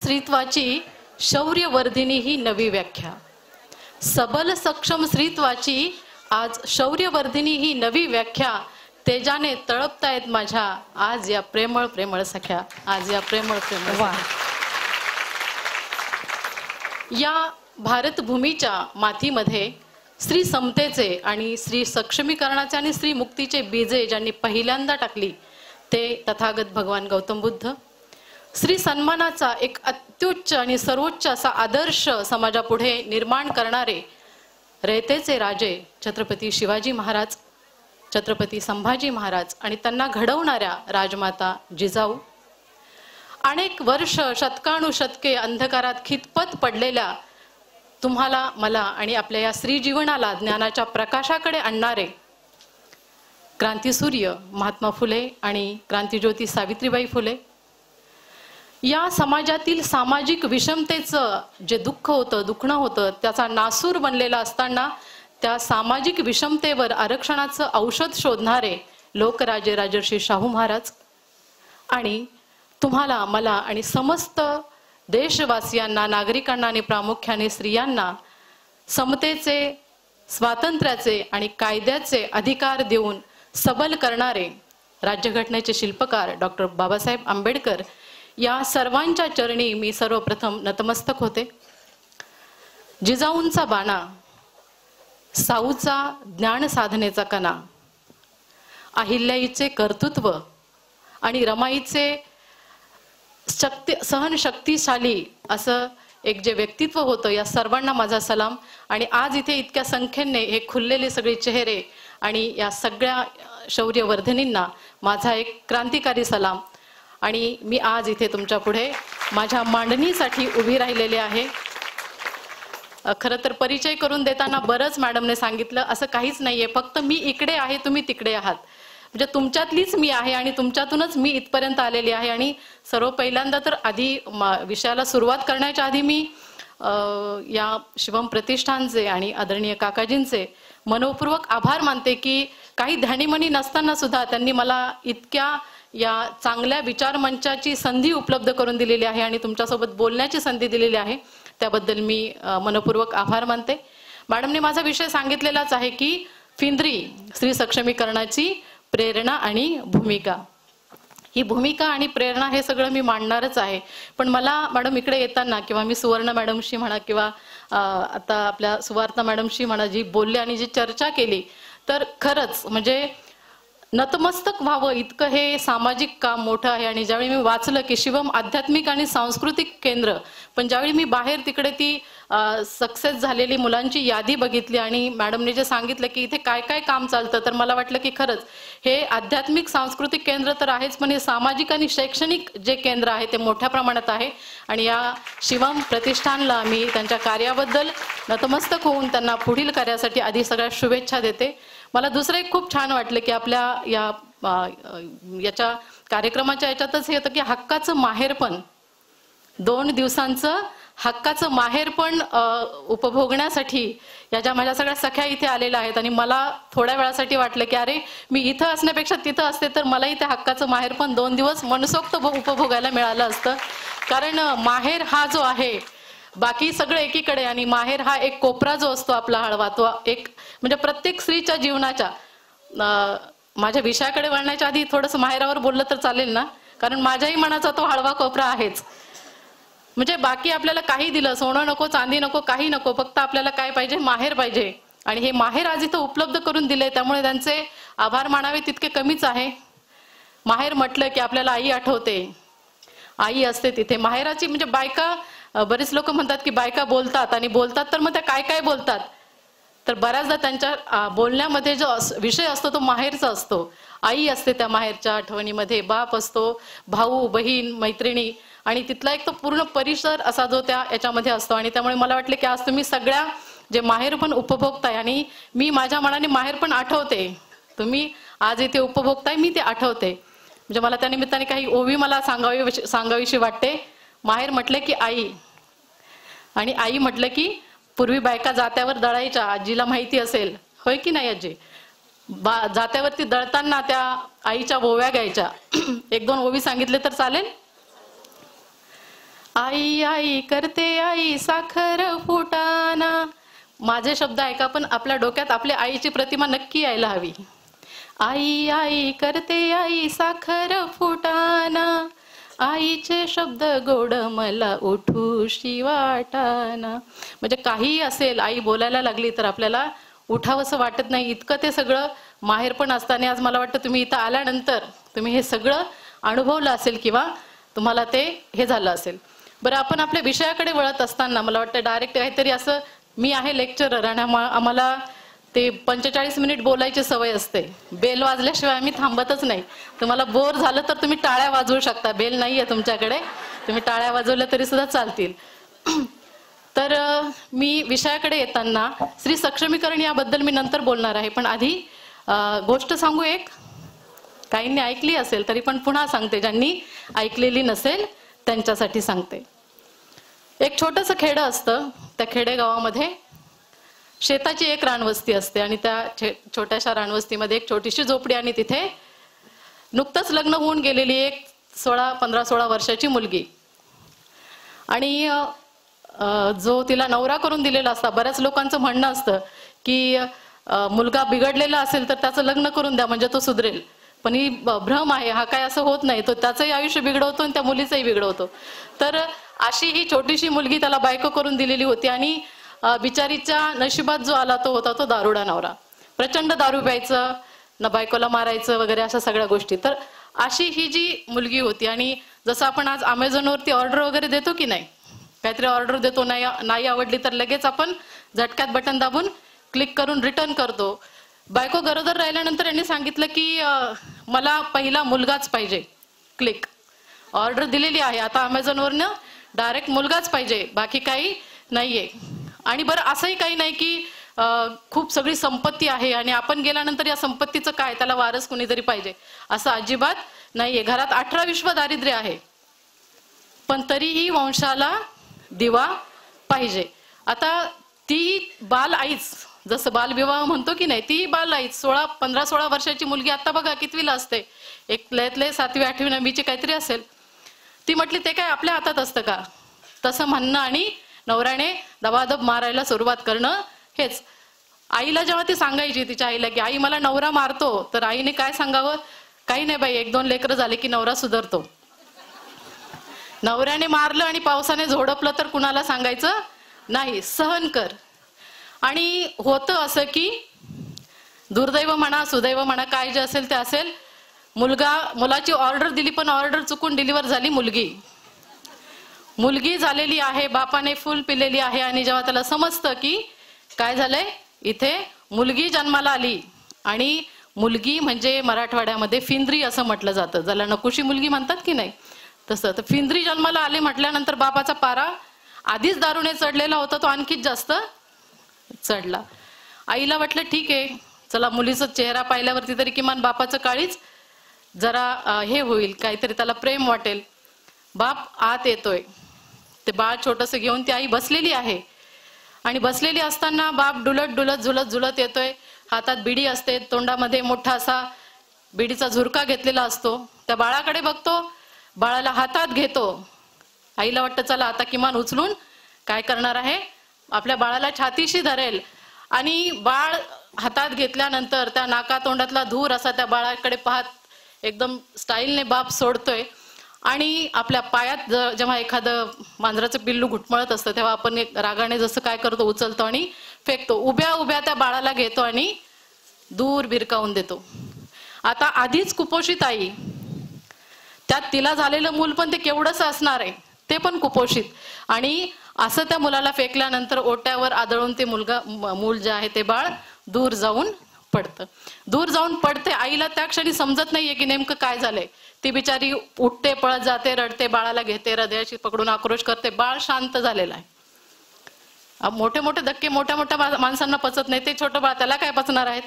स्त्रीत्वाची शौर्यवर्धिनी ही नवी व्याख्या. सबल सक्षम स्त्रीत्वाची आज शौर्यवर्धिनी ही नवी व्याख्या. तेजाने तळपतायत माझ्या आज या प्रेमळ प्रेमळ सख्या. आज या प्रेमळ प्रेमळ सख्या. या भारत भूमीच्या मातीमध्ये स्त्री समतेचे आणि स्त्री सक्षमीकरणाचे आणि स्त्री मुक्तीचे बीजे ज्यांनी पहिल्यांदा टाकली ते तथागत भगवान गौतम बुद्ध. स्त्री सन्मानाचा एक अत्युच्च आणि सर्वोच्च असा आदर्श समाजापुढे निर्माण करणारे रयतेचे राजे छत्रपती शिवाजी महाराज, छत्रपती संभाजी महाराज आणि त्यांना घडवणाऱ्या राजमाता जिजाऊ. अनेक वर्ष शतकानुशतके अंधकारात खितपत पडलेल्या तुम्हाला मला आणि आपल्या या स्त्री जीवनाला ज्ञानाच्या प्रकाशाकडे आणणारे क्रांतीसूर्य महात्मा फुले आणि क्रांतीज्योती सावित्रीबाई फुले. या समाजातील सामाजिक विषमतेचं जे दुःख होतं, दुखणं होतं, त्याचा नासूर बनलेला असताना त्या सामाजिक विषमतेवर आरक्षणाचं औषध शोधणारे लोकराजे राजर्षी शाहू महाराज. आणि तुम्हाला मला आणि समस्त देशवासियांना, नागरिकांना आणि प्रामुख्याने स्त्रियांना समतेचे, स्वातंत्र्याचे आणि कायद्याचे अधिकार देऊन सबल करणारे राज्यघटनेचे शिल्पकार डॉक्टर बाबासाहेब आंबेडकर या सर्वांच्या चरणी मी सर्वप्रथम नतमस्तक होते. जिजाऊंचा बाणा, साऊचा ज्ञान साधनेचा कणा, अहिल्याईचे कर्तृत्व आणि रमाईचे सहनशक्तिशाली असं एक जे व्यक्तित्व होतं, या सर्वांना माझा सलाम. आणि आज इथे इतक्या संख्येने हे खुललेले सगळे चेहरे आणि या सगळ्या शौर्यवर्धिनींना माझा एक क्रांतिकारी सलाम. आणि मी आज इथे तुमच्या पुढे माझ्या मांडणीसाठी उभी राहिलेले आहे. खरं तर परिचय करून देताना बरंच मॅडमने सांगितलं, असं काहीच नाहीये, फक्त मी इकडे आहे, तुम्ही तिकडे आहात. म्हणजे तुमच्यातलीच मी आहे आणि तुमच्यातूनच मी इथपर्यंत आलेली आहे. आणि सर्व पहिल्यांदा तर आधी विषयाला सुरुवात करण्याच्या आधी मी या शिवम प्रतिष्ठानचे आणि आदरणीय काकाजींचे मनोपूर्वक आभार मानते की काही ध्यानीमणी नसताना सुद्धा त्यांनी मला इतक्या या चांगल्या विचारमंचाची संधी उपलब्ध करून दिलेली आहे आणि तुमच्यासोबत बोलण्याची संधी दिलेली आहे. त्याबद्दल मी मनपूर्वक आभार मानते. मॅडमने माझा विषय सांगितलेलाच आहे की फिंद्री स्त्री सक्षमीकरणाची प्रेरणा आणि भूमिका. ही भूमिका आणि प्रेरणा हे सगळं मी मांडणारच आहे. पण मला मॅडम इकडे येताना किंवा मी सुवर्ण मॅडमशी म्हणा किंवा आता आपल्या सुवार्ता मॅडमशी म्हणा जी बोलले आणि जी चर्चा केली, तर खरंच म्हणजे नतमस्तक व्हावं इतकं हे सामाजिक काम मोठं आहे. आणि ज्यावेळी मी वाचलं की शिवम आध्यात्मिक आणि सांस्कृतिक केंद्र, पण ज्यावेळी मी बाहेर तिकडे ती सक्सेस झालेली मुलांची यादी बघितली आणि मॅडमने जे सांगितलं की इथे काय काय काम चालतं, तर मला वाटलं की खरंच हे आध्यात्मिक सांस्कृतिक केंद्र तर आहेच, पण हे सामाजिक आणि शैक्षणिक जे केंद्र आहे ते मोठ्या प्रमाणात आहे. आणि या शिवम प्रतिष्ठानला मी त्यांच्या कार्याबद्दल नतमस्तक होऊन त्यांना पुढील कार्यासाठी आधी सगळ्या शुभेच्छा देते. मला दुसरं एक खूप छान वाटलं की आपल्या याच्या कार्यक्रमाच्या याच्यातच हे होतं की हक्काचं माहेरपण, 2 दिवसांचं हक्काचं माहेरपण उपभोगण्यासाठी या ज्या माझ्या सगळ्या सख्या इथे आलेल्या आहेत. आणि मला थोड्या वेळासाठी वाटलं की अरे मी इथं असण्यापेक्षा तिथं असते तर मलाही त्या हक्काचं माहेरपण 2 दिवस मनसोक्त उपभोगायला मिळालं असतं. कारण माहेर हा जो आहे बाकी सगळं एकीकडे आणि माहेर हा एक कोपरा जो असतो आपला हळवा, तो एक म्हणजे प्रत्येक स्त्रीच्या जीवनाच्या. माझ्या विषयाकडे वळण्याच्या आधी थोडंसं माहेरावर बोललं तर चालेल ना, कारण माझ्याही मनाचा तो हळवा कोपरा आहेच. म्हणजे बाकी आपल्याला काही दिलं, सोनं नको, चांदी नको, काही नको, फक्त आपल्याला काय पाहिजे, माहेर पाहिजे. आणि हे माहेर आज इथं उपलब्ध करून दिले, त्यामुळे त्यांचे आभार मानावे तितके कमीच आहे. माहेर म्हटलं की आपल्याला आई आठवते, आई असते तिथे. माहेराची म्हणजे बायका, बरेच लोक म्हणतात की बायका बोलतात आणि बोलतात, तर मग त्या काय काय बोलतात, तर बऱ्याचदा त्यांच्या बोलण्यामध्ये जो विषय असतो तो माहेरचा असतो. आई असते त्या माहेरच्या आठवणीमध्ये, बाप असतो, भाऊ, बहीण, मैत्रिणी आणि तिथला एक तो पूर्ण परिसर असा जो त्या याच्यामध्ये असतो. आणि त्यामुळे मला वाटलं की आज तुम्ही सगळ्या जे माहेर पण उपभोगताय आणि मी माझ्या मनाने माहेर पण आठवते, तुम्ही आज इथे उपभोगताय, मी ते आठवते. म्हणजे मला त्या निमित्ताने काही ओवी मला सांगावीशी वाटते. माहेर म्हटलं की आई, आणि आई म्हटलं की पूर्वी बायका जात्यावर दळायच्या, आजीला माहिती असेल, होय की नाही आजी? जात्यावरती दळताना त्या आईच्या ओव्या गायच्या. 1-2 ओवी सांगितले तर चालेल? आई आई करते आई साखर फुटाना. माझे शब्द ऐका, पण आपल्या डोक्यात आपल्या आईची प्रतिमा नक्की यायला हवी. आई आई करते आई साखर फुटाना, आईचे शब्द गोड मला उठूशी वाटाना. म्हणजे काही असेल, आई बोलायला लागली तर आपल्याला उठावंसं वाटत नाही, इतकं ते सगळं माहेर पण असताना. आज मला वाटतं तुम्ही इथं आल्यानंतर तुम्ही हे सगळं अनुभवलं असेल किंवा तुम्हाला ते हे झालं असेल. बरं, आपण आपल्या विषयाकडे वळत असताना मला वाटतं डायरेक्ट काहीतरी असं, मी आहे लेक्चरर आणि आम्हाला ते 45 मिनिट बोलायची सवय असते. बेल वाजल्याशिवाय आम्ही थांबतच नाही. तुम्हाला बोर झालं तर तुम्ही टाळ्या वाजवू शकता, बेल नाहीये तुमच्याकडे, तुम्ही टाळ्या वाजवल्या तरी सुद्धा चालतील. तर मी विषयाकडे येताना स्त्री सक्षमीकरण याबद्दल मी नंतर बोलणार आहे, पण आधी गोष्ट सांगू एक. काहींनी ऐकली असेल तरी पण पुन्हा सांगते, ज्यांनी ऐकलेली नसेल त्यांच्यासाठी सांगते. एक छोटंसं खेडं असतं, त्या खेडेगावामध्ये शेताची एक रानवस्ती असते आणि त्या छोट्याशा रानवस्तीमध्ये एक छोटीशी झोपडी आणि तिथे नुकतंच लग्न होऊन गेलेली एक 15-16 वर्षाची मुलगी. आणि जो तिला नवरा करून दिलेला असता, बऱ्याच लोकांचं म्हणणं असतं की मुलगा बिघडलेला असेल तर त्याचं लग्न करून द्या म्हणजे तो सुधरेल. पण ही भ्रम आहे, हा काय असं होत नाही. तो त्याचंही आयुष्य बिघडवतो आणि त्या मुलीचंही बिघडवतो. तर अशी ही छोटीशी मुलगी त्याला बायको करून दिलेली होती आणि बिचारीच्या नशिबात जो आला तो होता तो दारुडा नवरा. प्रचंड दारू प्यायचं, न बायकोला मारायचं वगैरे अशा सगळ्या गोष्टी. तर अशी ही जी मुलगी होती. आणि जसं आपण आज अमेझॉनवरती ऑर्डर वगैरे देतो की नाही, काहीतरी ऑर्डर देतो, नाही आवडली तर लगेच आपण झटक्यात बटन दाबून क्लिक करून रिटर्न करतो. बायको गरोदर राहिल्यानंतर यांनी सांगितलं की मला पहिला मुलगाच पाहिजे. क्लिक, ऑर्डर दिलेली आहे, आता अमेझॉनवरनं डायरेक्ट मुलगाच पाहिजे, बाकी काही नाहीये. आणि बरं, असंही काही नाही की खूप सगळी संपत्ती आहे आणि आपण गेल्यानंतर या संपत्तीचं काय, त्याला वारस कुणीतरी पाहिजे, असं अजिबात नाहीये. घरात 18 विश्व दारिद्र्य आहे, पण तरीही वंशाला दिवा पाहिजे. आता ती बाल आईच, जसं बालविवाह म्हणतो की नाही, ती बाल आईच 15-16 वर्षाची मुलगी. आता बघा कितवीला असते, एक लयतले 7वी 8वी 9वीची काहीतरी असेल. ती म्हटली ते काय आपल्या हातात असतं का, तसं म्हणणं आणि नवऱ्याने दबादब मारायला सुरुवात करणं हेच. आईला जेव्हा ती सांगायची तिच्या आईला की आई मला नवरा मारतो, तर आईने काय सांगावं, काही नाही बाई, 1-2 लेकरं झाले की नवरा सुधारतो. नवऱ्याने मारलं आणि पावसाने झोडपलं तर कुणाला सांगायचं नाही, सहन कर. आणि होतं असं की दुर्दैव म्हणा सुदैव म्हणा, काय जे असेल ते असेल, मुलाची ऑर्डर दिली पण ऑर्डर चुकून डिलिव्हर झाली मुलगी झालेली आहे, बापाने फुल पिलेली आहे. आणि जेव्हा त्याला समजतं की काय झालंय, इथे मुलगी जन्माला आली, आणि मुलगी म्हणजे मराठवाड्यामध्ये फिंद्री असं म्हटलं जातं, ज्याला नकुशी मुलगी म्हणतात की नाही तसं. तर फिंद्री जन्माला आले म्हटल्यानंतर बापाचा पारा आधीच दारूने चढलेला होता, तो आणखीच जास्त चढला. आईला वाटलं ठीक आहे, चला मुलीचा चेहरा पाहिल्यावरती तरी किमान बापाचं काळीच जरा हे होईल, काहीतरी त्याला प्रेम वाटेल. बाप आत येतोय, ते बाळ छोटस घेऊन ती आई बसलेली आहे. आणि बसलेली असताना बाप डुलत डुलत झुलत झुलत येतोय, हातात बिडी असते, तोंडामध्ये मोठा असा बिडीचा झुरका घेतलेला असतो. त्या बाळाकडे बघतो, बाळाला हातात घेतो. आईला वाटतं चला आता किमान उचलून काय करणार आहे, आपल्या बाळाला छातीशी धरेल. आणि बाळ हातात घेतल्यानंतर त्या नाका तोंडातला धूर असा त्या बाळाकडे पाहत एकदम स्टाईलने बाप सोडतोय. आणि आपल्या पायात जेव्हा एखादं मांजराचं पिल्लू घुटमळत असतं तेव्हा आपण एक रागाने जसं काय करतो, उचलतो आणि फेकतो. उभ्या उभ्या त्या बाळाला घेतो आणि दूर भिरकावून देतो. आता आधीच कुपोषित आई, त्यात तिला झालेलं मूल पण ते केवढंसं असणार आहे, ते पण कुपोषित. आणि असं त्या मुलाला फेकल्यानंतर ओट्यावर आदळून ते मूल जे आहे ते बाळ दूर जाऊन पडतं. दूर जाऊन पडते. आईला त्या क्षणी समजत नाहीये की नेमकं काय झालंय. ती बिचारी उठते, पळत जाते, रडते, बाळाला घेते, हृदयाशी पकडून आक्रोश करते. बाळ शांत झालेलं आहे. मोठे मोठे धक्के मोठ्या मोठ्या माणसांना पचत नाही, ते छोटं बाळ त्याला काय पचणार आहेत.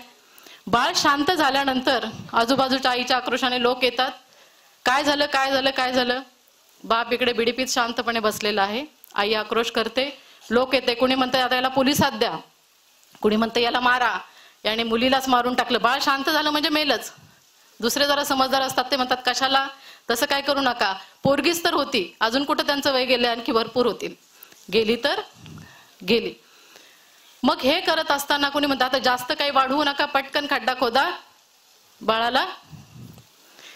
बाळ शांत झाल्यानंतर आजूबाजूच्या आईच्या आक्रोशाने लोक येतात. काय झालं काय झालं काय झालं. बाप इकडे बिडीपीत शांतपणे बसलेला आहे. आई आक्रोश करते, लोक येते. कुणी म्हणते आता याला पोलिसात द्या, कुणी म्हणते याला मारा, याने मुलीलाच मारून टाकलं. बाळ शांत झालं म्हणजे मेलच. दुसरे जरा समजदार असतात ते म्हणतात कशाला तसं काय करू नका, पोरगीच तर होती, अजून कुठं त्यांचं वय गेले, आणखी भरपूर होतील, गेली तर गेली. मग हे करत असताना कोणी म्हणतं आता जास्त काही वाढवू नका, पटकन खड्डा खोदा, बाळाला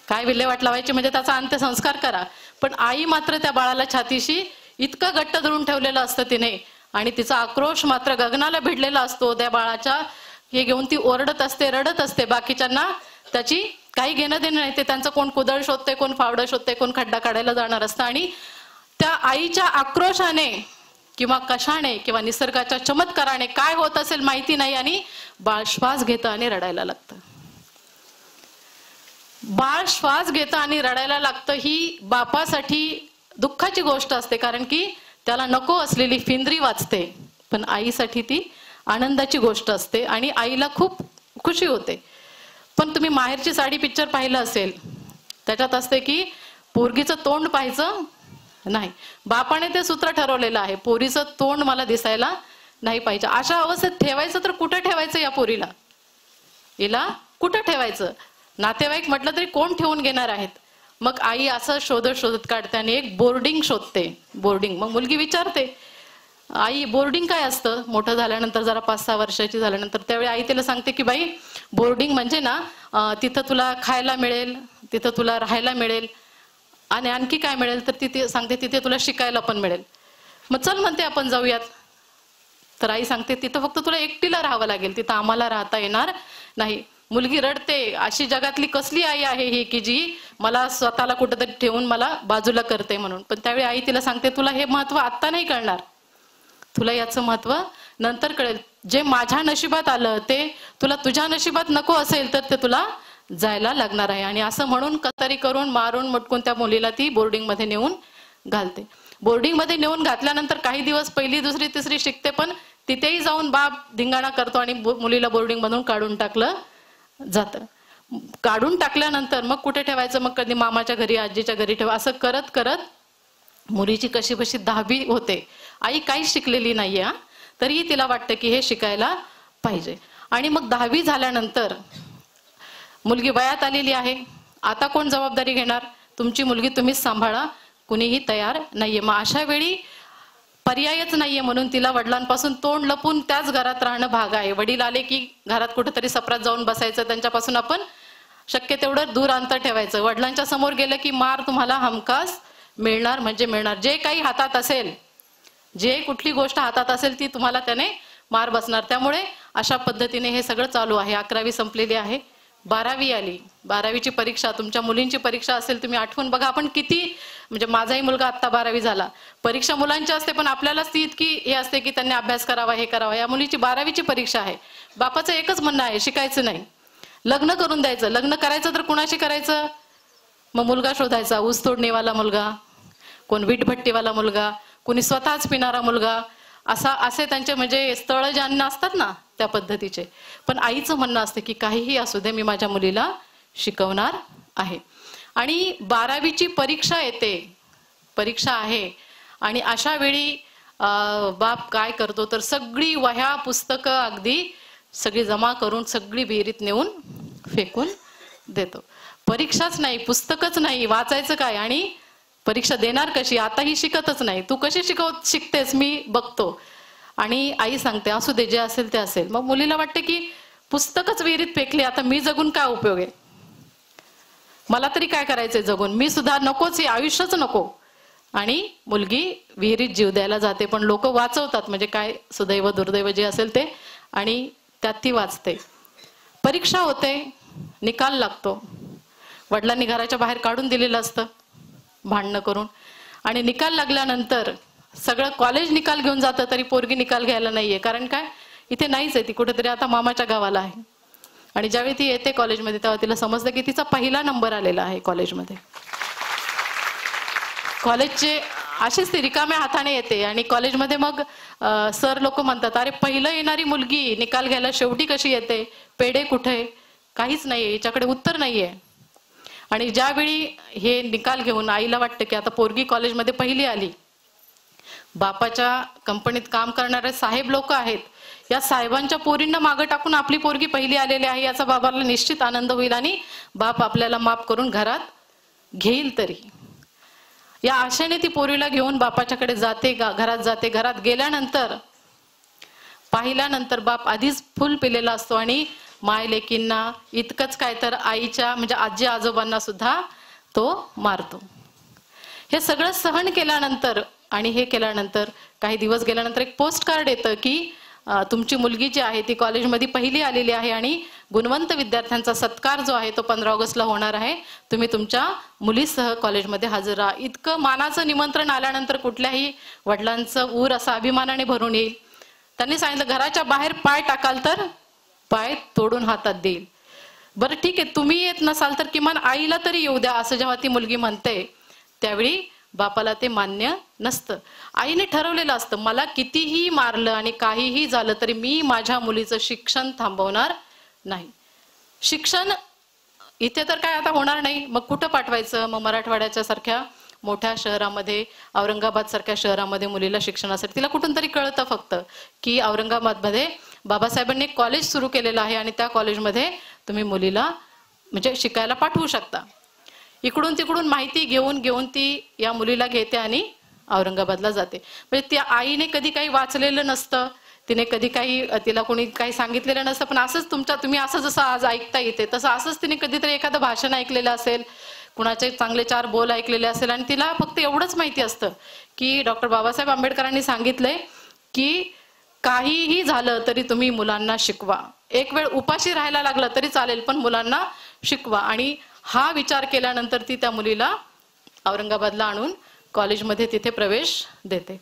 काय विल्हेवाट लावायची म्हणजे त्याचा अंत्यसंस्कार करा. पण आई मात्र त्या बाळाला छातीशी इतकं घट्ट धरून ठेवलेलं असतं तिने, आणि तिचा आक्रोश मात्र गगनाला भिडलेला असतो त्या बाळाच्या. हे घेऊन ती ओरडत असते, रडत असते. बाकीच्यांना त्याची काही घेणं देणं नाही. ते त्यांचं कोण कुदळ शोधते, कोण फावडं शोधते, कोण खड्डा काढायला जाणार असतं. आणि त्या आईच्या आक्रोशाने किंवा कशाने किंवा निसर्गाच्या चमत्काराने काय होत असेल माहिती नाही, आणि बाळ श्वास घेतं आणि रडायला लागतं. बाळ श्वास घेतं आणि रडायला लागतं ही बापासाठी दुःखाची गोष्ट असते, कारण की त्याला नको असलेली फिंदरी वाचते. पण आईसाठी ती आनंदाची गोष्ट असते आणि आईला खूप खुशी होते. पण तुम्ही माहेरची साडी पिक्चर पाहिलं असेल, त्याच्यात असते की पोरगीचं तोंड पाहायचं नाही. बापाने ते सूत्र ठरवलेलं आहे, पोरीचं तोंड मला दिसायला नाही पाहिजे. अशा अवस्थेत ठेवायचं तर कुठं ठेवायचं या पोरीला, हिला कुठं ठेवायचं? नातेवाईक म्हटलं तरी कोण ठेवून घेणार आहेत? मग आई असं शोधत शोधत काढते आणि एक बोर्डिंग शोधते. बोर्डिंग. मग मुलगी विचारते, आई बोर्डिंग काय असतं? मोठं झाल्यानंतर, जरा 5-6 वर्षाची झाल्यानंतर, त्यावेळी आई तिला सांगते की बाई बोर्डिंग म्हणजे ना तिथं तुला खायला मिळेल, तिथं तुला राहायला मिळेल, आणि आणखी काय मिळेल तर तिथे सांगते तिथे तुला शिकायला पण मिळेल. मग चल म्हणते आपण जाऊयात. तर आई सांगते तिथं फक्त तुला एकटीला राहावं लागेल, तिथं आम्हाला राहता येणार नाही. मुलगी रडते, अशी जगातली कसली आई आहे ही की जी मला स्वतःला कुठेतरी ठेवून मला बाजूला करते म्हणून. पण त्यावेळी आई तिला सांगते तुला हे महत्व आत्ता नाही कळणार, तुला याचं महत्व नंतर कळेल. जे माझ्या नशिबात आलं ते तुला तुझ्या नशिबात नको असेल तर ते तुला जायला लागणार आहे. आणि असं म्हणून कतरी करून मारून मुटकून त्या मुलीला ती बोर्डिंग मध्ये नेऊन घालते. बोर्डिंग मध्ये नेऊन घातल्यानंतर काही दिवस 1ली, 2री, 3री शिकते, पण तिथेही जाऊन बाप धिंगाणा करतो आणि मुलीला बोर्डिंग मधून काढून टाकलं जातं. काढून टाकल्यानंतर मग कुठे ठेवायचं? मग कधी मामाच्या घरी, आजीच्या घरी ठेवा. असं करत करत मुलीची कशी बशी 10वी होते. आई काहीच शिकलेली नाहीये, तरीही तिला वाटतं की हे शिकायला पाहिजे. आणि मग 10वी झाल्यानंतर मुलगी वयात आलेली आहे. आता कोण जबाबदारी घेणार? तुमची मुलगी तुम्हीच सांभाळा, कुणीही तयार नाहीये. मग अशा वेळी पर्यायच नाहीये म्हणून तिला वडिलांपासून तोंड लपून त्याच घरात राहणं भाग आहे. वडील आले की घरात कुठेतरी सपरात जाऊन बसायचं, त्यांच्यापासून आपण शक्य तेवढं दूर अंतर ठेवायचं. वडिलांच्या समोर गेलं की मार तुम्हाला हमखास मिळणार म्हणजे मिळणार. जे काही हातात असेल, जे कुठली गोष्ट हातात असेल ती तुम्हाला त्याने मार बसणार. त्यामुळे अशा पद्धतीने हे सगळं चालू आहे. 11वी संपलेली आहे, 12वी आली. 12वीची परीक्षा, तुमच्या मुलींची परीक्षा असेल, तुम्ही आठवून बघा. आपण किती, म्हणजे माझाही मुलगा आता 12वी झाला. परीक्षा मुलांची असते पण आपल्यालाच ती इतकी हे असते की त्यांनी अभ्यास करावा, हे करावा. या मुलीची 12वीची परीक्षा आहे. बापाचं एकच म्हणणं आहे, शिकायचं नाही, लग्न करून द्यायचं. लग्न करायचं तर कुणाशी करायचं? मग मुलगा शोधायचा, ऊस तोडणीवाला मुलगा, कोण वीटभट्टीवाला मुलगा, कोणी स्वतःच पिणारा मुलगा, असे त्यांचे म्हणजे स्थळ ज्यांना असतात ना त्या पद्धतीचे. पण आईचं म्हणणं असतं की काहीही असू दे, मी माझ्या मुलीला शिकवणार आहे. आणि 12वीची परीक्षा येते, परीक्षा आहे, आणि अशा वेळी बाप काय करतो तर सगळी वह्या पुस्तकं अगदी सगळी जमा करून सगळी विहिरीत नेऊन फेकून देतो. परीक्षाच नाही, पुस्तकच नाही, वाचायचं काय आणि परीक्षा देणार कशी? आता ही शिकतच नाही, तू कशी शिकतेस मी बघतो. आणि आई सांगते असू दे, जे असेल ते असेल. मग मुलीला वाटते की पुस्तकच विहिरीत फेकले, आता मी जगून काय उपयोग आहे, मला तरी काय करायचंय जगून, मी सुद्धा नकोच, हे आयुष्यच नको. आणि मुलगी विहिरीत जीव द्यायला जाते. पण लोक वाचवतात, म्हणजे काय सुदैव दुर्दैव जे असेल ते, आणि त्यात ती वाचते. परीक्षा होते, निकाल लागतो. वडिलांनी घराच्या बाहेर काढून दिलेलं असतं भांडणं करून. आणि निकाल लागल्यानंतर सगळं कॉलेज निकाल घेऊन जातं, तरी पोरगी निकाल घ्यायला नाहीये. कारण काय, इथे नाहीच आहे, ती कुठेतरी आता मामाच्या गावाला आहे. आणि ज्यावेळी ती येते कॉलेजमध्ये तेव्हा तिला समजतं की तिचा 1ला नंबर आलेला आहे कॉलेजमध्ये. कॉलेजचे अशीच ती रिकाम्या हाताने येते. आणि कॉलेजमध्ये मग सर लोक म्हणतात, अरे पहिलं येणारी मुलगी निकाल घ्यायला शेवटी कशी येते, पेढे कुठे, काहीच नाहीये, याच्याकडे उत्तर नाहीये. आणि ज्यावेळी हे निकाल घेऊन आईला वाटतं की आता पोरगी कॉलेजमध्ये 1ली आली, बापाच्या कंपनीत काम करणारे साहेब लोक आहेत, या साहेबांच्या पोरींना मागं टाकून आपली पोरगी 1ली आलेली आहे, याचा बाबाला निश्चित आनंद होईल आणि बाप आपल्याला माफ करून घरात घेईल तरी, या आशेने ती पोरीला घेऊन बापाच्याकडे जाते, घरात जाते. घरात गेल्यानंतर पाहिल्यानंतर बाप आधीच फुल पिलेला असतो आणि माय लेकींना इतकंच काय तर आईच्या म्हणजे आजी आजोबांना सुद्धा तो मारतो. हे सगळं सहन केल्यानंतर आणि हे केल्यानंतर काही दिवस गेल्यानंतर एक पोस्ट कार्ड येतं की तुमची मुलगी जी आहे ती कॉलेजमध्ये पहिली आलेली आहे आणि गुणवंत विद्यार्थ्यांचा सत्कार जो आहे तो 15 ऑगस्टला होणार आहे, तुम्ही तुमच्या मुलीसह कॉलेजमध्ये हजर राहा. इतकं मानाचं निमंत्रण आल्यानंतर कुठल्याही वडिलांचं ऊर असा अभिमानाने भरून येईल. त्यांनी सांगितलं घराच्या बाहेर पाय टाकाल तर पाय तोडून हातात देईल. बरं ठीक आहे, तुम्ही येत नसाल तर किमान आईला तरी येऊ द्या, असं जेव्हा ती मुलगी म्हणते त्यावेळी बापाला ते मान्य नसतं. आईने ठरवलेलं असतं मला कितीही मारलं आणि काहीही झालं तरी मी माझ्या मुलीचं शिक्षण थांबवणार नाही. शिक्षण इथे तर काय आता होणार नाही, मग कुठं पाठवायचं? मग मराठवाड्याच्या सारख्या मोठ्या शहरामध्ये, औरंगाबाद सारख्या शहरामध्ये मुलीला शिक्षणासाठी तिला कुठून तरी कळतं फक्त की औरंगाबादमध्ये बाबासाहेबांनी एक कॉलेज सुरू केलेलं आहे आणि त्या कॉलेजमध्ये तुम्ही मुलीला म्हणजे शिकायला पाठवू शकता. इकडून तिकडून माहिती घेऊन घेऊन ती या मुलीला घेते आणि औरंगाबादला जाते. म्हणजे त्या आईने कधी काही वाचलेलं नसतं, तिने कधी काही तिला कोणी काही सांगितलेलं नसतं, पण असंच तुम्ही असं जसं आज ऐकता येते तसं असंच तिने कधीतरी एखादं भाषण ऐकलेलं असेल, कुणाचे चांगले 4 बोल ऐकलेले असेल आणि तिला फक्त एवढंच माहिती असतं की डॉक्टर बाबासाहेब आंबेडकरांनी सांगितलंय की काहीही झालं तरी तुम्ही मुलांना शिकवा, एक वेळ उपाशी राहायला लागलं तरी चालेल पण मुलांना शिकवा. आणि हा विचार केल्यानंतर ती त्या मुलीला औरंगाबादला आणून कॉलेजमध्ये तिथे प्रवेश देते.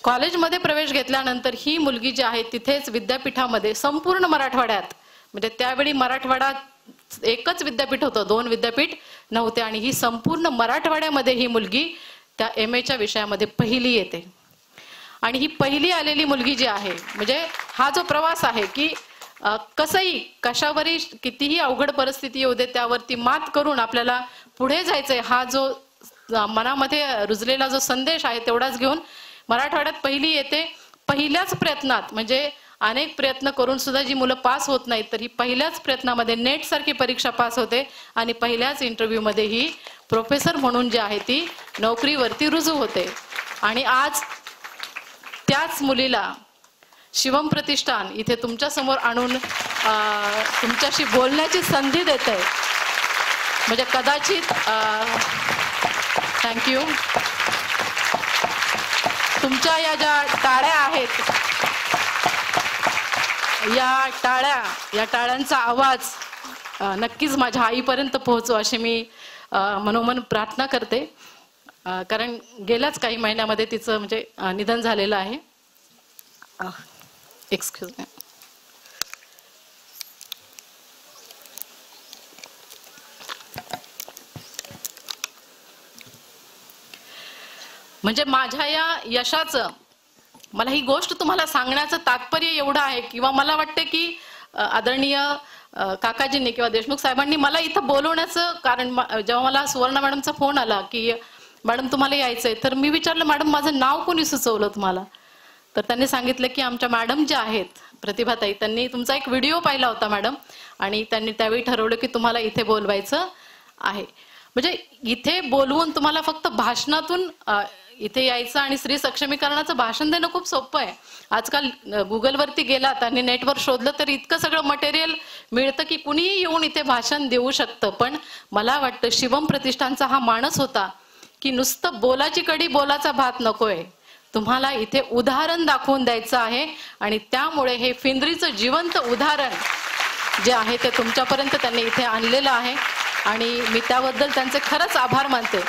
कॉलेजमध्ये प्रवेश घेतल्यानंतर ही मुलगी जी आहे तिथेच विद्यापीठामध्ये संपूर्ण मराठवाड्यात, म्हणजे त्यावेळी मराठवाड्यात एकच विद्यापीठ होतं, 2 विद्यापीठ नव्हते, आणि ही संपूर्ण मराठवाड्यामध्ये ही मुलगी त्या MA विषयामध्ये पहिली येते. आणि ही पहिली आलेली मुलगी जी आहे, म्हणजे हा जो प्रवास आहे की कसंही कशावरही कितीही अवघड परिस्थिती येऊ दे त्यावरती मात करून आपल्याला पुढे जायचंय, हा जो मनामध्ये रुजलेला जो संदेश आहे तेवढाच घेऊन मराठवाड्यात पहिली येते. पहिल्याच प्रयत्नात, म्हणजे अनेक प्रयत्न करून सुद्धा जी मुलं पास होत नाहीत तर ही पहिल्याच प्रयत्नामध्ये नेट सारखी परीक्षा पास होते आणि पहिल्याच इंटरव्ह्यू मध्ये ही प्रोफेसर म्हणून जी आहे ती नोकरीवरती रुजू होते. आणि आज त्याच मुलीला शिवम प्रतिष्ठान इथे तुमच्या समोर आणून तुमच्याशी बोलण्याची संधी देत आहे. म्हणजे कदाचित थँक्यू, तुमच्या या ज्या टाळ्या आहेत, या टाळ्यांचा आवाज नक्कीच माझ्या आईपर्यंत पोहोचो अशी मी मनोमन प्रार्थना करते. कारण गेल्याच काही महिन्यामध्ये तिचं म्हणजे निधन झालेलं आहे. Excuse me. म्हणजे माझ्या या यशाचं, मला ही गोष्ट तुम्हाला सांगण्याचं तात्पर्य एवढं आहे किंवा मला वाटतं की आदरणीय काकाजींनी किंवा देशमुख साहेबांनी मला इथं बोलवण्याचं कारण, जेव्हा मला सुवर्णा मॅडमचा फोन आला की मॅडम तुम्हाला यायचंय, तर मी विचारलं मॅडम माझं नाव कोणी सुचवलं तुम्हाला? तर त्यांनी सांगितलं की आमच्या मॅडम ज्या आहेत प्रतिभाताई, त्यांनी तुमचा एक व्हिडिओ पाहिला होता मॅडम आणि त्यांनी त्यावेळी ठरवलं की तुम्हाला इथे बोलवायचं आहे. म्हणजे इथे बोलवून तुम्हाला फक्त भाषणातून इथे यायचं आणि स्त्री सक्षमीकरणाचं भाषण देणं खूप सोपं आहे. आजकाल गुगलवरती गेलात आणि नेटवर शोधलं तर इतकं सगळं मटेरियल मिळतं की कुणीही येऊन इथे भाषण देऊ शकतं. पण मला वाटतं शिवम प्रतिष्ठानचा हा माणस होता की नुसतं बोलाची कडी बोलाचा भात नकोय, तुम्हाला इथे उदाहरण दाखवून द्यायचं आहे. आणि त्यामुळे हे फिंद्रीचं जिवंत उदाहरण जे आहे ते तुमच्यापर्यंत त्यांनी इथे आणलेलं आहे आणि मी त्याबद्दल त्यांचे खरंच आभार मानते.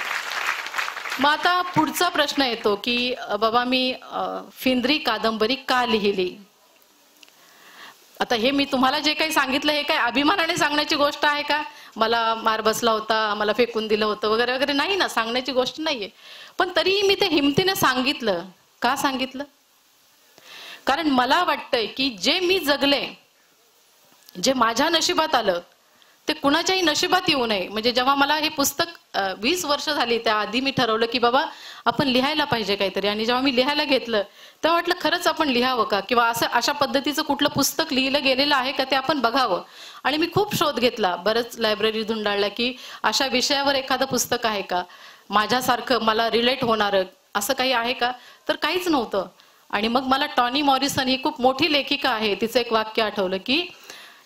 मग आता पुढचा प्रश्न येतो की बाबा मी फिंद्री कादंबरी का लिहिली? आता हे मी तुम्हाला जे काही सांगितलं हे काय अभिमानाने सांगण्याची गोष्ट आहे का? मला मार बसला होता, मला फेकून दिलं होतं वगैरे वगैरे नाही ना, सांगण्याची गोष्ट नाहीये. पण तरीही मी ते हिमतीने सांगितलं. का सांगितलं? कारण मला वाटतंय की जे मी जगले, जे माझ्या नशिबात आलं ते कुणाच्याही नशिबात येऊ नये. म्हणजे जेव्हा मला हे पुस्तक 20 वर्ष झाली, त्याआधी मी ठरवलं की बाबा आपण लिहायला पाहिजे काहीतरी. आणि जेव्हा मी लिहायला घेतलं तेव्हा वाटलं खरंच आपण लिहावं का, किंवा असं अशा पद्धतीचं कुठलं पुस्तक लिहिलं गेलेलं आहे का ते आपण बघावं. आणि मी खूप शोध घेतला, बरंच लायब्ररी धुंडाळल्या की अशा विषयावर एखादं पुस्तक आहे का, माझ्यासारखं मला रिलेट होणारं असं काही आहे का, तर काहीच नव्हतं. आणि मग मला टॉनी मॉरिसन ही खूप मोठी लेखिका आहे, तिचं एक वाक्य आठवलं की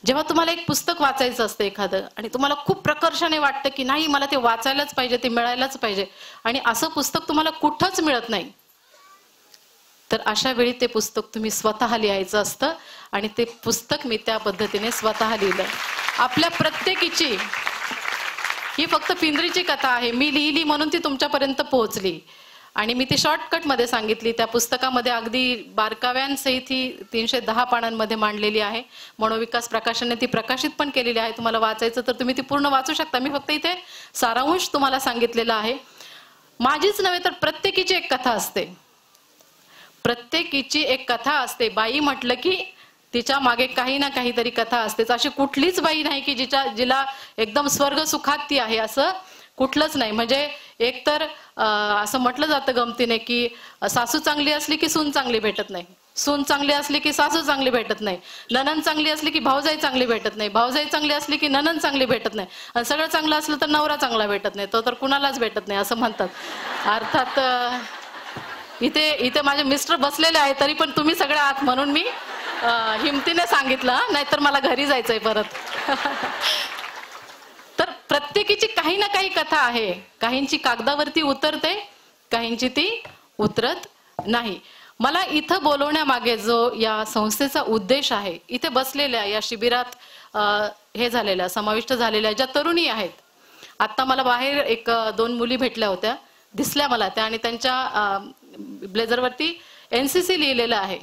जेव्हा तुम्हाला एक पुस्तक वाचायचं असतं एखादं आणि तुम्हाला खूप प्रकर्षाने वाटतं की नाही मला ते वाचायलाच पाहिजे, ते मिळायलाच पाहिजे, आणि असं पुस्तक तुम्हाला कुठंच मिळत नाही, तर अशा वेळी ते पुस्तक तुम्ही स्वतः लिहायचं असतं. आणि ते पुस्तक मी त्या पद्धतीने स्वतः लिहिलं. आपल्या प्रत्येकीची ही फक्त पिंजरीची कथा आहे, मी लिहिली म्हणून ती तुमच्यापर्यंत पोहोचली. आणि मी ती शॉर्टकटमध्ये सांगितली. त्या पुस्तकामध्ये अगदी बारकाव्यांसहित ही 310 पानांमध्ये मांडलेली आहे. मनोविकास प्रकाशनने ती प्रकाशित पण केलेली आहे. तुम्हाला वाचायचं तर तुम्ही ती पूर्ण वाचू शकता. मी फक्त इथे सारांश तुम्हाला सांगितलेला आहे. माझीच नव्हे तर प्रत्येकीची एक कथा असते, प्रत्येकीची एक कथा असते. बाई म्हटलं की तिच्या मागे काही ना काहीतरी कथा असतेच. अशी कुठलीच बाई नाही की जिला एकदम स्वर्ग सुखात ती आहे, असं कुठलंच नाही. म्हणजे एकतर असं म्हटलं जातं गमतीने की सासू चांगली असली की सून चांगली भेटत नाही, सून चांगली असली की सासू चांगली भेटत नाही, नणंद चांगली असली की भाऊजाई चांगली भेटत नाही, भाऊजाई चांगली असली की नणंद चांगली भेटत नाही, आणि सगळं चांगलं असलं तर नवरा चांगला भेटत नाही, तो तर कुणालाच भेटत नाही असं म्हणतात. अर्थात इथे माझे मिस्टर बसलेले आहेत, तरी पण तुम्ही सगळे आहात म्हणून मी हिमतीने सांगितलं, नाहीतर मला घरी जायचंय परत. तर प्रत्येकीची काही ना काही कथा आहे. काहींची कागदावरती उतरते, काहींची ती उतरत नाही. मला इथं बोलवण्यामागे जो या संस्थेचा उद्देश आहे, इथे बसलेल्या या शिबिरात हे झालेल्या समाविष्ट झालेल्या ज्या तरुणी आहेत, आता मला बाहेर 1-2 मुली भेटल्या होत्या, दिसल्या मला त्या, आणि त्यांच्या ब्लेझरवरती NCC लिहिलेलं आहे.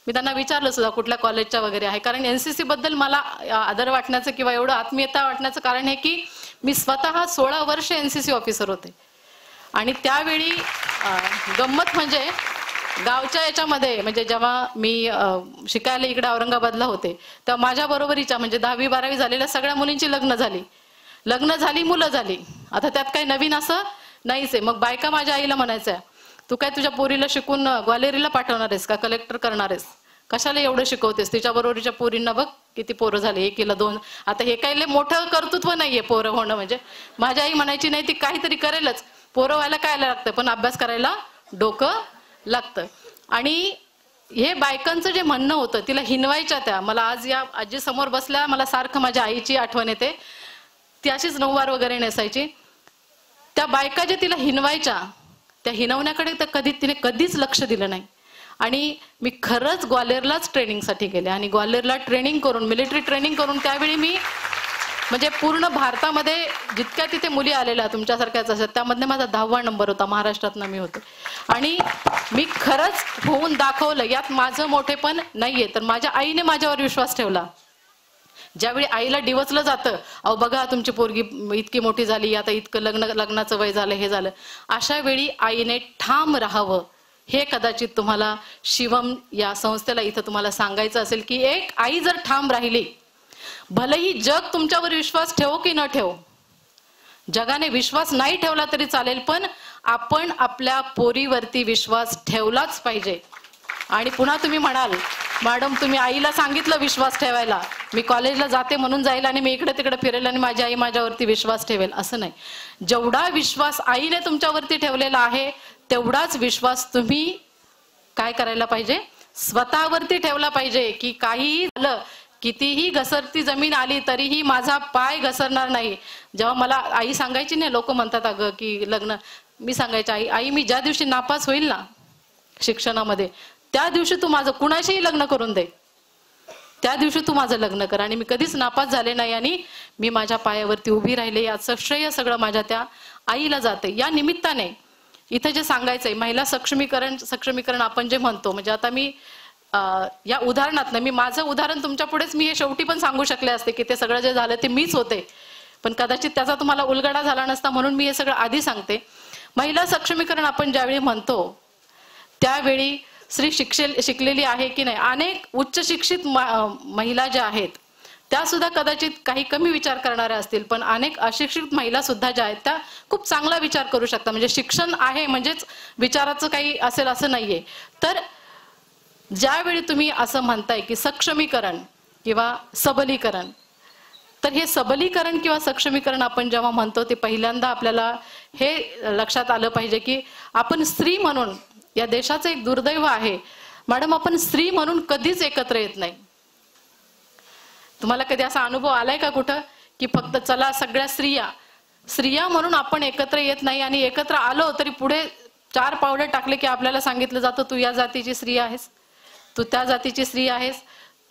मी त्यांना विचारलं सुद्धा कुठल्या कॉलेजच्या वगैरे आहे, कारण NCC बद्दल मला आदर वाटण्याचं किंवा एवढं आत्मीयता वाटण्याचं कारण हे की मी स्वतः 16 वर्ष NCC ऑफिसर होते. आणि त्यावेळी गंमत म्हणजे गावच्या याच्यामध्ये, म्हणजे जेव्हा मी शिकायला इकडे औरंगाबादला होते तेव्हा माझ्या बरोबरीच्या म्हणजे 10वी 12वी झालेल्या सगळ्या मुलींची लग्न झाली, मुलं झाली. आता त्यात काही नवीन असं नाहीच आहे. मग बायका माझ्या आईला म्हणायच्या, तू काय तुझ्या पोरीला शिकून ग्वालेरीला पाठवणार आहेस का, कलेक्टर करणार आहेस, कशाला एवढं शिकवतेस, तिच्या बरोबरीच्या पोरींना बघ किती पोरं झाली, 1 2. आता हे काही मोठं कर्तृत्व नाहीये पोरं होणं. म्हणजे माझी आई म्हणायची नाही ती काहीतरी करेलच, पोरं व्हायला काय लागतं, पण अभ्यास करायला डोकं लागतं. आणि हे बायकांचं जे म्हणणं होतं, तिला हिनवायच्या त्या. मला आज या आजी समोर बसल्या, मला सारखं माझ्या आईची आठवण येते. ती अशीच नऊवार वगैरे नेसायची. त्या बायका जे तिला हिनवायच्या, त्या हिनवण्याकडे तर तिने कधीच लक्ष दिलं नाही. आणि मी खरंच ग्वालेरलाच ट्रेनिंगसाठी गेले, आणि ग्वालेरला ट्रेनिंग करून, मिलिटरी ट्रेनिंग करून, त्यावेळी मी म्हणजे पूर्ण भारतामध्ये जितक्या तिथे मुली आलेल्या तुमच्यासारख्याच असतात, त्यामध्ये माझा 10वा नंबर होता, महाराष्ट्रातनं मी होते. आणि मी खरंच होऊन दाखवलं. यात माझं मोठेपण नाहीये, तर माझ्या आईने माझ्यावर विश्वास ठेवला. ज्यावेळी आईला डिवचलं जातं, अहो बघा तुमची पोरगी इतकी मोठी झाली, आता इतकं लग्नाचं वय झालं, हे झालं, अशा वेळी आईने ठाम राहावं. हे कदाचित तुम्हाला शिवम या संस्थेला इथं तुम्हाला सांगायचं असेल की एक आई जर ठाम राहिली, भलेही जग तुमच्यावर विश्वास ठेवो की न ठेवो, जगाने विश्वास नाही ठेवला तरी चालेल, पण आपण आपल्या पोरीवरती विश्वास ठेवलाच पाहिजे. आणि पुन्हा तुम्ही म्हणाल, मॅडम तुम्ही आईला सांगितलं विश्वास ठेवायला, मी कॉलेजला जाते म्हणून जाईल आणि मी इकडे तिकडे फिरेल आणि माझी आई माझ्यावरती विश्वास ठेवेल, असं नाही. जेवढा विश्वास आईने तुमच्यावरती ठेवलेला आहे, तेवढाच विश्वास तुम्ही काय करायला पाहिजे, स्वतःवरती ठेवला पाहिजे. की काहीही झालं, कितीही घसरती जमीन आली तरीही माझा पाय घसरणार नाही. जेव्हा मला आई सांगायची नाही, लोक म्हणतात अगं की लग्न, मी सांगायचे आई मी ज्या दिवशी नापास होईल ना शिक्षणामध्ये, त्या दिवशी तू माझं कुणाशीही लग्न करून दे, त्या दिवशी तू माझं लग्न कर. आणि मी कधीच नापास झाले नाही, आणि मी माझ्या पायावरती उभी राहिले. याचं श्रेय सगळं माझ्या त्या आईला जाते. या निमित्ताने इथे जे सांगायचंय, महिला सक्षमीकरण आपण जे म्हणतो, म्हणजे आता मी या उदाहरणातनं, मी माझं उदाहरण तुमच्या पुढेच मी हे शेवटी पण सांगू शकले असते की ते सगळं जे झालं ते मीच होते, पण कदाचित त्याचा तुम्हाला उलगडा झाला नसता, म्हणून मी हे सगळं आधी सांगते. महिला सक्षमीकरण आपण ज्यावेळी म्हणतो, त्यावेळी स्त्री शिकलेली आहे की नाही, अनेक उच्च शिक्षित महिला ज्या आहेत त्या सुद्धा कदाचित काही कमी विचार करणाऱ्या असतील, पण अनेक अशिक्षित महिला सुद्धा ज्या आहेत त्या खूप चांगला विचार करू शकतात. म्हणजे शिक्षण आहे म्हणजेच विचाराचं काही असेल असं नाहीये. तर ज्यावेळी तुम्ही असं म्हणताय की सक्षमीकरण किंवा सबलीकरण, तर हे सबलीकरण किंवा सक्षमीकरण आपण जेव्हा म्हणतो ते पहिल्यांदा आपल्याला हे लक्षात आलं पाहिजे की आपण स्त्री म्हणून, या देशाचं एक दुर्दैव आहे मॅडम, आपण स्त्री म्हणून कधीच एकत्र येत नाही. तुम्हाला कधी असा अनुभव आलाय का कुठं की फक्त चला सगळ्या स्त्रिया म्हणून आपण एकत्र येत नाही, आणि एकत्र आलो तरी पुढे 4 पावलं टाकले की आपल्याला सांगितलं जातं तू या जातीची स्त्री आहेस, तू त्या जातीची स्त्री आहेस,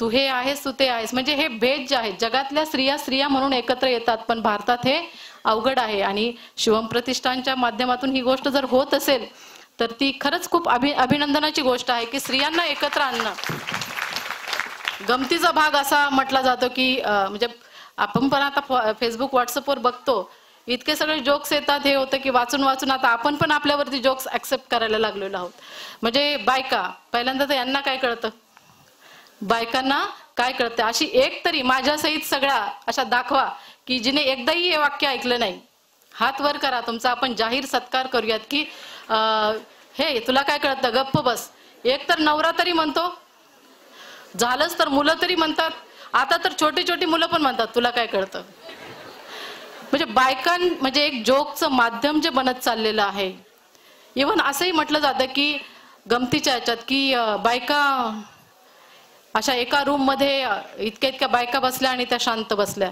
तू हे आहेस, तू ते आहेस. म्हणजे हे भेद जे आहेत, जगातल्या स्त्रिया म्हणून एकत्र येतात, पण भारतात हे अवघड आहे. आणि शिवम प्रतिष्ठानच्या माध्यमातून ही गोष्ट जर होत असेल तर ती खरंच खूप अभिनंदनाची गोष्ट आहे की स्त्रियांना एकत्र आणणं. गमतीचा भाग असा म्हटला जातो की म्हणजे आपण पण आता फेसबुक व्हॉट्सअपवर बघतो इतके सगळे जोक्स येतात, हे होतं की वाचून वाचून आता आपण पण आपल्यावरती जोक्स ऍक्सेप्ट करायला लागलेलो आहोत. म्हणजे बायका, पहिल्यांदा तर यांना काय कळतं, बायकांना काय कळतं, अशी एक तरी माझ्यासहित सगळ्या अशा दाखवा की जिने एकदाही हे वाक्य ऐकलं नाही. हात वर करा तुमचा, आपण जाहीर सत्कार करूयात की हे तुला काय कळतं, गप्प बस. एक तर नवरा तरी म्हणतो, झालंच तर मुलं तरी म्हणतात, आता तर छोटी छोटी मुलं पण म्हणतात तुला काय कळतं. म्हणजे म्हणजे एक जोकचं माध्यम जे बनत चाललेलं आहे. इव्हन असंही म्हटलं जातं की गमतीच्या ह्याच्यात की बायका अशा एका रूम मध्ये इतक्या बायका बसल्या आणि त्या शांत बसल्या.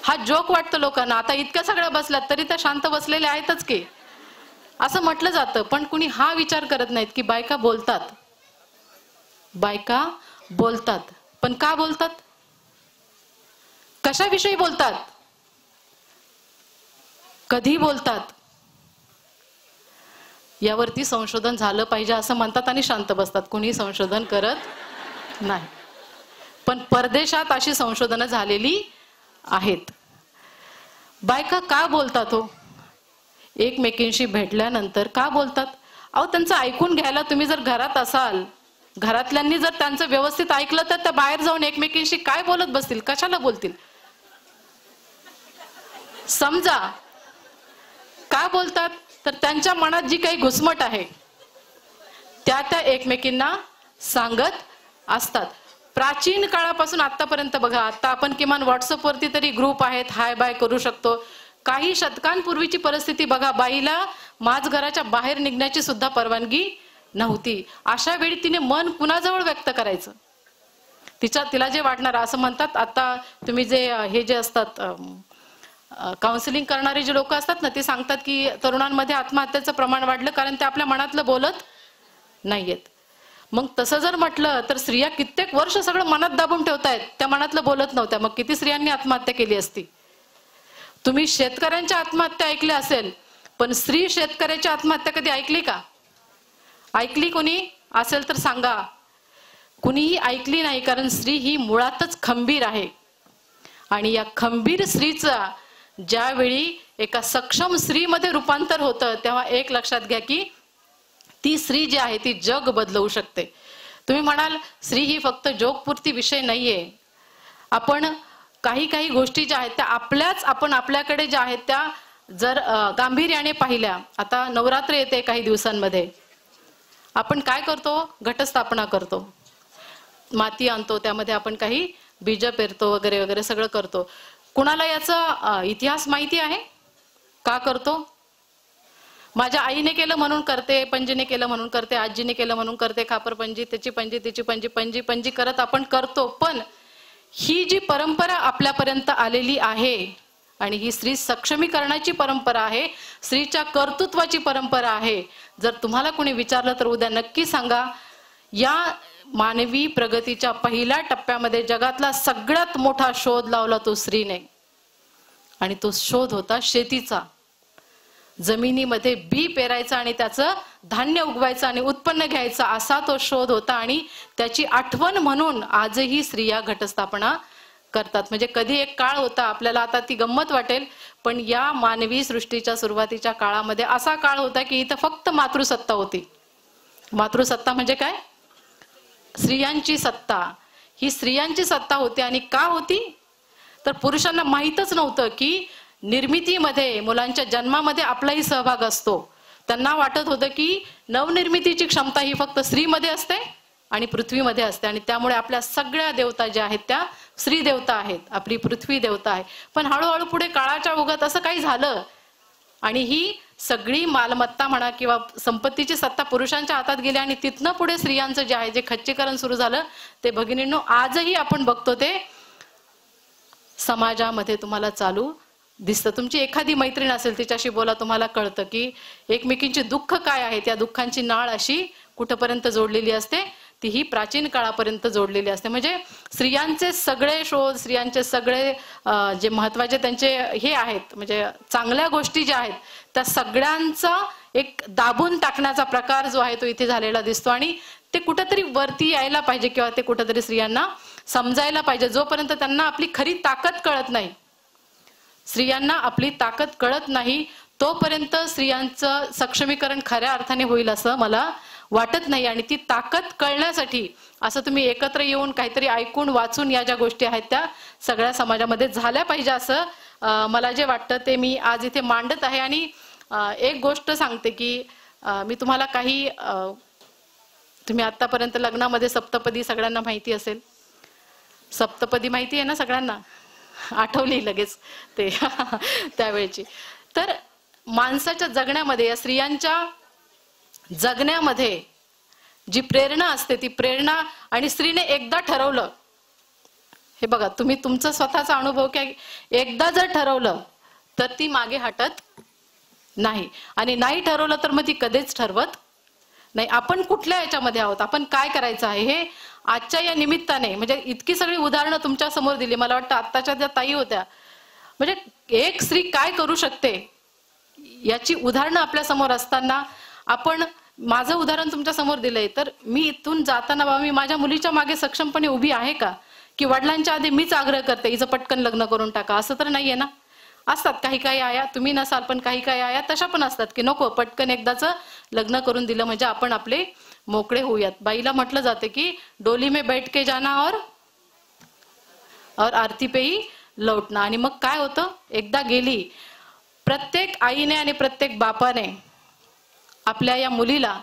हा जोक वाटतो लोकांना, आता इतक्या सगळ्या बसल्यात तरी त्या शांत बसलेल्या आहेतच की, असं म्हटलं जातं. पण कुणी हा विचार करत नाहीत की बायका बोलतात, पण का बोलतात, कशाविषयी बोलतात, कधी बोलतात, यावरती संशोधन झालं पाहिजे असं म्हणतात आणि शांत बसतात. कुणी संशोधन करत नाही. पण परदेशात अशी संशोधनं झालेली आहेत. बायका का बोलतात हो, एकमेकींशी भेटल्यानंतर का बोलतात? अहो त्यांचं ऐकून घ्यायला तुम्ही जर घरात असाल, घरातल्यांनी जर त्यांचं व्यवस्थित ऐकलं तर त्या बाहेर जाऊन एकमेकींशी काय बोलत बसतील, कशाला बोलतील? समजा का बोलतात तर त्यांच्या मनात जी काही घुसमट आहे त्या एकमेकींना सांगत असतात. प्राचीन काळापासून आतापर्यंत बघा, आता आपण किमान व्हॉट्सअपवरती तरी ग्रुप आहेत, हाय बाय करू शकतो. काही शतकांपूर्वीची परिस्थिती बघा, बाईला माझघराच्या बाहेर निघण्याची सुद्धा परवानगी नव्हती. अशा वेळी तिने मन कुणाजवळ व्यक्त करायचं, तिला जे वाटणार. असं म्हणतात आता तुम्ही जे हे जे असतात काउन्सिलिंग करणारे जे लोक असतात ना, ते सांगतात की तरुणांमध्ये आत्महत्येचं प्रमाण वाढलं कारण ते आपल्या मनातलं बोलत नाहीयेत. मग तसं जर म्हटलं तर स्त्रिया कित्येक वर्ष सगळं मनात दाबून ठेवतायत, त्या मनातलं बोलत नव्हत्या. मग किती स्त्रियांनी आत्महत्या केली असती? तुम्ही शेतकऱ्यांच्या आत्महत्या ऐकल्या असेल, पण स्त्री शेतकऱ्याची आत्महत्या कधी ऐकली का? ऐकली कोणी असेल तर सांगा. कुणीही ऐकली नाही, कारण स्त्री ही मुळातच खंबीर आहे. आणि या खंबीर स्त्रीचा ज्यावेळी एका सक्षम स्त्रीमध्ये रूपांतर होतं, तेव्हा एक लक्षात घ्या की ती स्त्री जी आहे ती जग बदलवू शकते. तुम्ही म्हणाल स्त्री ही फक्त जोकपुरती विषय नाहीये. आपण काही गोष्टी ज्या आहेत त्या आपण आपल्याकडे ज्या आहेत त्या जर गांभीर्याने पाहिल्या. आता नवरात्र येते काही दिवसांमध्ये, आपण काय करतो, घटस्थापना करतो, माती आणतो, त्यामध्ये आपण काही बीज पेरतो वगैरे वगैरे सगळं करतो. कुणाला याचा इतिहास माहिती आहे? का करतो? माझ्या आईने केलं म्हणून करते, पणजीने केलं म्हणून करते, आजीने केलं म्हणून करते, खापर पणजी, त्याची पणजी, तिची पणजी, पणजी पणजी करत आपण करतो. पण ही जी परंपरा आपल्यापर्यंत आलेली आहे आणि ही स्त्री सक्षमीकरणाची परंपरा आहे, स्त्रीच्या कर्तृत्वाची परंपरा आहे. जर तुम्हाला कोणी विचारलं तर उद्या नक्की सांगा, या मानवी प्रगतीच्या पहिल्या टप्प्यामध्ये जगातला सगळ्यात मोठा शोध लावला तो स्त्रीने, आणि तो शोध होता शेतीचा. जमिनीमध्ये बी पेरायचा आणि त्याचं धान्य उगवायचं आणि उत्पन्न घ्यायचं, असा तो शोध होता. आणि त्याची आठवण म्हणून आजही स्त्रिया घटस्थापना करतात. म्हणजे कधी एक काळ होता, आपल्याला आता ती गंमत वाटेल, पण या मानवी सृष्टीच्या सुरुवातीच्या काळामध्ये असा काळ होता की इथं फक्त मातृसत्ता होती. मातृसत्ता म्हणजे काय? स्त्रियांची सत्ता. ही स्त्रियांची सत्ता होती. आणि का होती तर पुरुषांना माहीतच नव्हतं की निर्मितीमध्ये, मुलांच्या जन्मामध्ये आपलाही सहभाग असतो. त्यांना वाटत होतं की नवनिर्मितीची क्षमता ही फक्त स्त्रीमध्ये असते आणि पृथ्वीमध्ये असते. आणि त्यामुळे आपल्या सगळ्या देवता ज्या आहेत त्या स्त्री देवता आहेत, आपली पृथ्वी देवता आहे. पण हळूहळू पुढे काळाच्या ओघात असं काही झालं आणि ही सगळी मालमत्ता म्हणा किंवा संपत्तीची सत्ता पुरुषांच्या हातात गेली. आणि तिथनं पुढे स्त्रियांचं जे आहे, जे खच्चीकरण सुरू झालं, ते भगिनींनो आजही आपण बघतो ते समाजामध्ये तुम्हाला चालू दिसतं. तुमची एखादी मैत्रीण असेल, तिच्याशी बोला, तुम्हाला कळतं की एकमेकींची दुःख काय आहे. त्या दुःखांची नाळ अशी कुठपर्यंत जोडलेली असते, तीही प्राचीन काळापर्यंत जोडलेली असते. म्हणजे स्त्रियांचे सगळे शोध, स्त्रियांचे सगळे जे महत्वाचे त्यांचे हे आहेत, म्हणजे चांगल्या गोष्टी ज्या आहेत, त्या सगळ्यांचा एक दाबून टाकण्याचा प्रकार जो आहे तो इथे झालेला दिसतो. आणि ते कुठेतरी वरती यायला पाहिजे किंवा ते कुठेतरी स्त्रियांना समजायला पाहिजे. जोपर्यंत त्यांना आपली खरी ताकद कळत नाही, स्त्रियांना आपली ताकद कळत नाही, तोपर्यंत स्त्रियांचं सक्षमीकरण खऱ्या अर्थाने होईल असं मला वाटत नाही. आणि ती ताकद कळण्यासाठी असं तुम्ही एकत्र येऊन काहीतरी ऐकून वाचून या ज्या गोष्टी आहेत त्या सगळ्या समाजामध्ये झाल्या पाहिजे असं मला जे वाटतं ते मी आज इथे मांडत आहे. आणि एक गोष्ट सांगते की मी तुम्हाला काही, तुम्ही आतापर्यंत लग्नामध्ये सप्तपदी सगळ्यांना माहिती असेल, सप्तपदी माहिती आहे ना सगळ्यांना, आठवली लगेच ते त्यावेळची. तर माणसाच्या जगण्यामध्ये, या स्त्रियांच्या जगण्यामध्ये जी प्रेरणा असते, ती प्रेरणा, आणि स्त्रीने एकदा ठरवलं, हे बघा तुम्ही तुमचा स्वतःचा अनुभव की एकदा जर ठरवलं तर ती मागे हटत नाही. आणि नाही ठरवलं तर मग ती कधीच ठरवत नाही. आपण कुठल्या याच्यामध्ये आहोत, आपण काय करायचं आहे, हे आजच्या या निमित्ताने, म्हणजे इतकी सगळी उदाहरणं तुमच्या समोर दिली. मला वाटतं आत्ताच्या ज्या ताई होत्या, म्हणजे एक स्त्री काय करू शकते याची उदाहरणं आपल्या समोर असताना, आपण, माझं उदाहरण तुमच्या समोर दिलंय, तर मी इथून जाताना बाबा मी माझ्या मुलीच्या मागे सक्षमपणे उभी आहे का, की वडिलांच्या आधी मीच आग्रह करते हिचं पटकन लग्न करून टाका, असं तर नाहीये ना. असतात काही काही आया, तुम्ही नसाल पण काही काही आया तशा पण असतात की नको पटकन एकदाच लग्न करून दिलं म्हणजे आपण आपले मोकळे होऊयात. बाईला म्हटलं जाते की डोली में बैठ के जाना और आरती पे ही लौटना. आणि मग काय होतं, एकदा गेली, प्रत्येक आईने आणि प्रत्येक बापाने आपल्या या मुलीला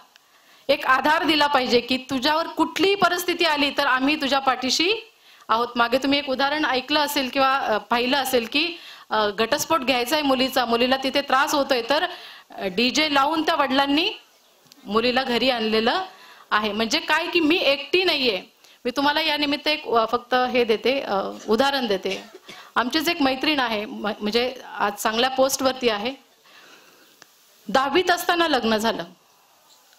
एक आधार दिला पाहिजे की तुझ्यावर कुठलीही परिस्थिती आली तर आम्ही तुझ्या पाठीशी आहोत. मागे तुम्ही एक उदाहरण ऐकलं असेल किंवा पाहिलं असेल की घटस्फोट घ्यायचा आहे मुलीचा, मुलीला तिथे त्रास होतोय, तर डीजे लावून त्या वडिलांनी मुलीला घरी आणलेलं आहे. म्हणजे काय की मी एकटी नाहीये. मी तुम्हाला या निमित्त एक फक्त हे देते, उदाहरण देते. आमचीच एक मैत्रीण आहे, म्हणजे आज चांगल्या पोस्ट वरती आहे. 10वीत असताना लग्न झालं,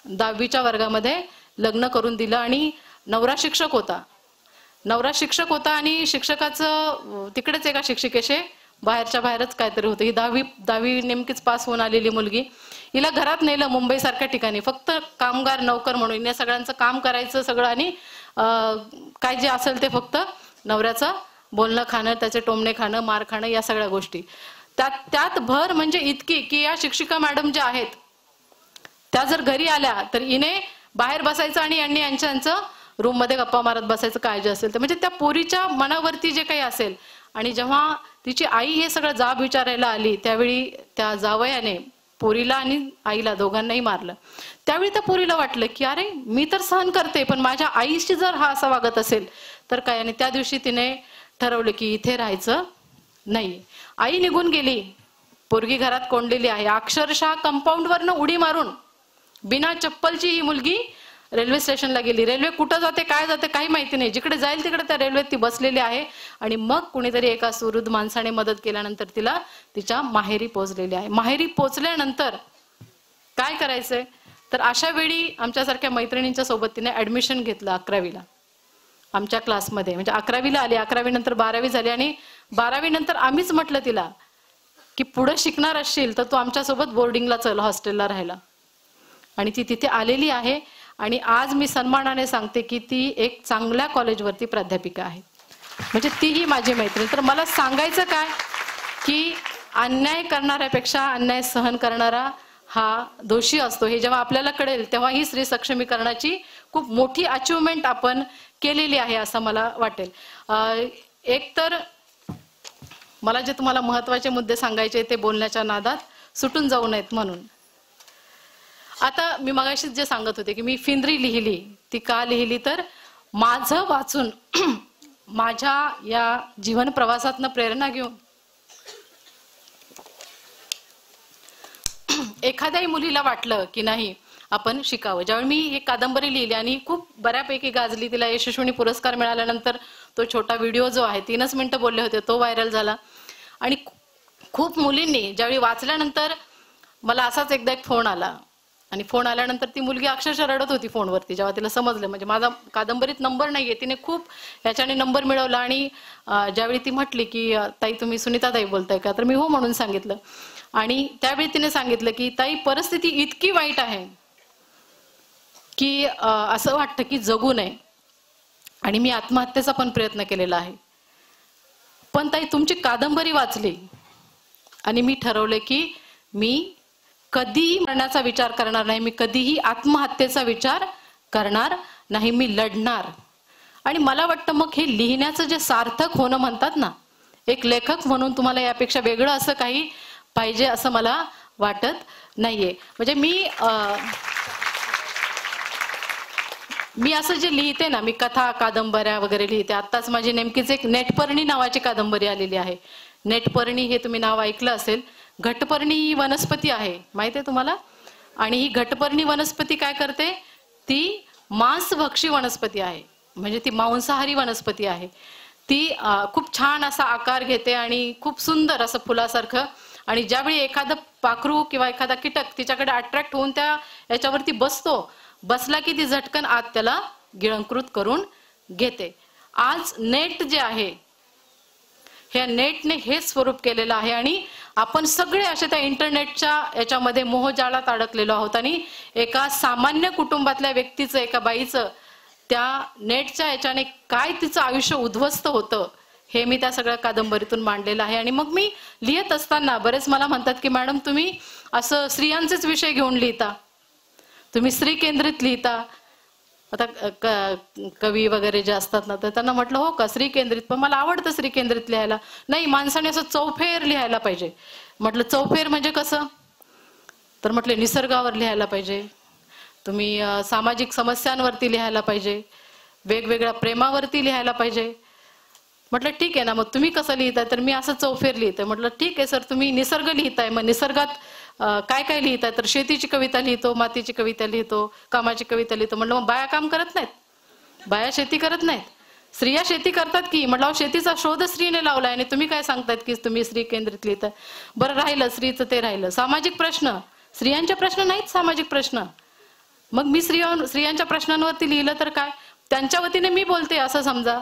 10वीच्या वर्गामध्ये लग्न करून दिलं. आणि नवरा शिक्षक होता आणि शिक्षकाचं तिकडेच एका शिक्षिकेशी बाहेरच्या बाहेरच काहीतरी होतं. ही 10वी नेमकीच पास होऊन आलेली मुलगी, हिला घरात नेलं मुंबई सारख्या ठिकाणी, फक्त कामगार नौकर म्हणून या सगळ्यांचं काम करायचं सगळं, आणि काय जे असेल ते फक्त नवऱ्याचं बोलणं खाणं, त्याचे टोमणे खाणं, मार खाणं, या सगळ्या गोष्टी. त्यात भर म्हणजे इतकी की या शिक्षिका मॅडम ज्या आहेत त्या जर घरी आल्या तर हिने बाहेर बसायचं आणि यांनी यांचं रूम मध्ये गप्पा मारत बसायचं काय जे असेल ते. म्हणजे त्या पोरीच्या मनावरती जे काही असेल. आणि जेव्हा तिची आई हे सगळं जाब विचारायला आली त्यावेळी त्या जावयाने पोरीला आणि आईला दोघांनाही मारलं. त्यावेळी त्या पोरीला वाटलं की अरे मी तर सहन करते पण माझ्या आईशी जर हा असा वागत असेल तर काय. आणि त्या दिवशी तिने ठरवलं की इथे राहायचं नाही. आई निघून गेली, पोरगी घरात कोंडलेली आहे. अक्षरशः कंपाऊंड वरनं उडी मारून बिना चप्पलची ही मुलगी रेल्वे स्टेशनला गेली. रेल्वे कुठं जाते काय जाते काही माहिती नाही, जिकडे जाईल तिकडे त्या रेल्वेत ती बसलेली आहे. आणि मग कुणीतरी एका सुहृद माणसाने मदत केल्यानंतर तिला तिच्या माहेरी पोहोचलेली आहे. माहेरी पोहोचल्यानंतर काय करायचंय तर अशा वेळी आमच्यासारख्या मैत्रिणींच्या सोबत तिने ऍडमिशन घेतलं 11वीला आमच्या क्लासमध्ये. म्हणजे 11वीला आली, 11वी नंतर 12वी झाली. आणि 12वी नंतर आम्हीच म्हटलं तिला की पुढे शिकणार असशील तर तू आमच्यासोबत बोर्डिंगला चल, हॉस्टेलला राहायला. आणि ती तिथे आलेली आहे. आणि आज मी सन्मानाने सांगते की ती एक चांगल्या कॉलेजवरती प्राध्यापिका आहे. म्हणजे तीही माझी मैत्रीण. तर मला सांगायचं काय की अन्याय करणाऱ्यापेक्षा अन्याय सहन करणारा हा दोषी असतो हे जेव्हा आपल्याला कळेल तेव्हा ही स्त्री सक्षमीकरणाची खूप मोठी अचिव्हमेंट आपण केलेली आहे असं मला वाटेल. एक तर मला जे तुम्हाला महत्वाचे मुद्दे सांगायचे ते बोलण्याच्या नादात सुटून जाऊ नयेत म्हणून. आता मी मगाशीच जे सांगत होते की मी फिंद्री लिहिली, ती का लिहिली तर माझं वाचून माझ्या या जीवन प्रवासातनं प्रेरणा घेऊन एखाद्याही मुलीला वाटलं की नाही आपण शिकावं. ज्यावेळी मी ही कादंबरी लिहिली आणि खूप बऱ्यापैकी गाजली, तिला यशस्विनी पुरस्कार मिळाल्यानंतर तो छोटा व्हिडिओ जो आहे 3च मिनिटं बोलले होते तो व्हायरल झाला आणि खूप मुलींनी ज्यावेळी वाचल्यानंतर मला असाच एकदा एक फोन आला आणि फोन आल्यानंतर ती मुलगी अक्षरशः रडत होती फोनवरती जेव्हा तिला समजलं म्हणजे माझा कादंबरीत नंबर नाहीये. तिने खूप याच्याने नंबर मिळवला आणि ज्यावेळी ती म्हटली की ताई तुम्ही सुनीताताई बोलताय का, तर मी हो म्हणून सांगितलं. आणि त्यावेळी तिने सांगितलं की ताई परिस्थिती इतकी वाईट आहे की असं वाटतं की जगू नये आणि मी आत्महत्येचा पण प्रयत्न केलेला आहे, पण ताई तुमची कादंबरी वाचली आणि मी ठरवले की मी कधीही मरण्याचा विचार करणार नाही, मी कधीही आत्महत्येचा विचार करणार नाही, मी लढणार. आणि मला वाटतं मग हे लिहिण्याचं जे सार्थक होणं म्हणतात ना, एक लेखक म्हणून तुम्हाला यापेक्षा वेगळं असं काही पाहिजे असं मला वाटत नाहीये. म्हणजे मी असं जे लिहिते ना, मी कथा कादंबऱ्या वगैरे लिहिते. आत्ताच माझी नेमकीच एक नेटपर्णी नावाची कादंबरी आलेली आहे. नेटपर्णी हे तुम्ही नाव ऐकलं असेल. घटपर्णी ही वनस्पती आहे, माहिती आहे तुम्हाला. आणि ही घटपर्णी वनस्पती काय करते, ती मांसभक्षी वनस्पती आहे, म्हणजे ती मांसाहारी वनस्पती आहे. ती खूप छान असा आकार घेते आणि खूप सुंदर असं फुलासारखं. आणि ज्यावेळी एखादं पाखरू किंवा एखादा कीटक तिच्याकडे अट्रॅक्ट होऊन त्या याच्यावरती बसला की ती झटकन आत त्याला गिळंकृत करून घेते. आज नेट जे आहे, ह्या नेटने हे स्वरूप केलेलं आहे आणि आपण सगळे असे त्या इंटरनेटच्या याच्यामध्ये मोहजाळात अडकलेलो आहोत. आणि एका सामान्य कुटुंबातल्या व्यक्तीचं, एका बाईचं त्या नेटच्या याच्याने काय तिचं आयुष्य उद्ध्वस्त होतं हे मी त्या सगळ्या कादंबरीतून मांडलेलं आहे. आणि मग मी लिहित असताना बरेच मला म्हणतात की मॅडम तुम्ही असं स्त्रियांचेच विषय घेऊन लिहिता, तुम्ही स्त्री केंद्रित लिहिता. आता कवी वगैरे जे असतात ना, तर त्यांना म्हटलं हो का स्त्री केंद्रित, पण मला आवडतं स्त्री केंद्रित लिहायला. नाही, माणसाने असं चौफेर लिहायला पाहिजे. म्हटलं चौफेर म्हणजे कसं, तर म्हटलं निसर्गावर लिहायला पाहिजे, तुम्ही सामाजिक समस्यांवरती लिहायला पाहिजे, वेगवेगळ्या प्रेमावरती लिहायला पाहिजे. म्हटलं ठीक आहे ना, मग तुम्ही कसं लिहिताय, तर मी असं चौफेर लिहितोय. म्हटलं ठीक आहे सर, तुम्ही निसर्ग लिहिताय, मग निसर्गात काय काय लिहिताय, तर शेतीची कविता लिहितो, मातीची कविता लिहितो, कामाची कविता लिहितो. म्हटलं मग बाया काम करत नाहीत, बाया शेती करत नाहीत, स्त्रिया शेती करतात की. म्हटलं शेतीचा शोध स्त्रीने लावलाय आणि तुम्ही काय सांगतायत की तुम्ही स्त्री केंद्रित लिहिताय. बरं राहिलं स्त्रीचं ते राहिलं, सामाजिक प्रश्न, स्त्रियांचे प्रश्न नाहीत सामाजिक प्रश्न. मग मी स्त्रियांच्या प्रश्नांवरती लिहिलं तर काय, त्यांच्या वतीने मी बोलते असं समजा.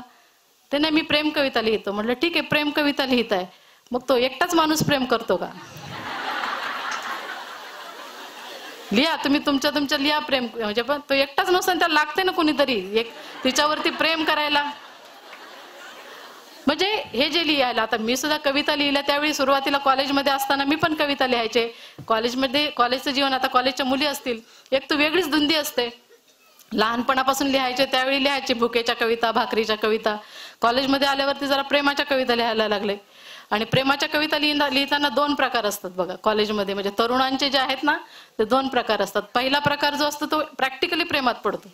ते नाही मी प्रेम कविता लिहितो. म्हटलं ठीक आहे प्रेम कविता लिहिताय, मग तो एकटाच माणूस प्रेम करतो का, लिहा तुम्ही तुमच्या लिहा प्रेम, म्हणजे पण तो एकटाच नसतो, त्याला लागते ना कोणीतरी एक तिच्यावरती प्रेम करायला. म्हणजे हे जे लिहायला, आता मी सुद्धा कविता लिहिल्या त्यावेळी सुरुवातीला कॉलेजमध्ये असताना मी पण कविता लिहायचे. कॉलेजचं जीवन, आता कॉलेजच्या मुली असतील, एक तर वेगळीच धुंदी असते. लहानपणापासून लिहायचे, त्यावेळी लिहायचे भुकेच्या कविता, भाकरीच्या कविता. कॉलेजमध्ये आल्यावरती जरा प्रेमाच्या कविता लिहायला लागले. आणि प्रेमाच्या कविता लिहिताना 2 प्रकार असतात बघा कॉलेजमध्ये, म्हणजे तरुणांचे जे आहेत ना ते 2 प्रकार असतात. पहिला प्रकार जो असतो तो प्रॅक्टिकली प्रेमात पडतो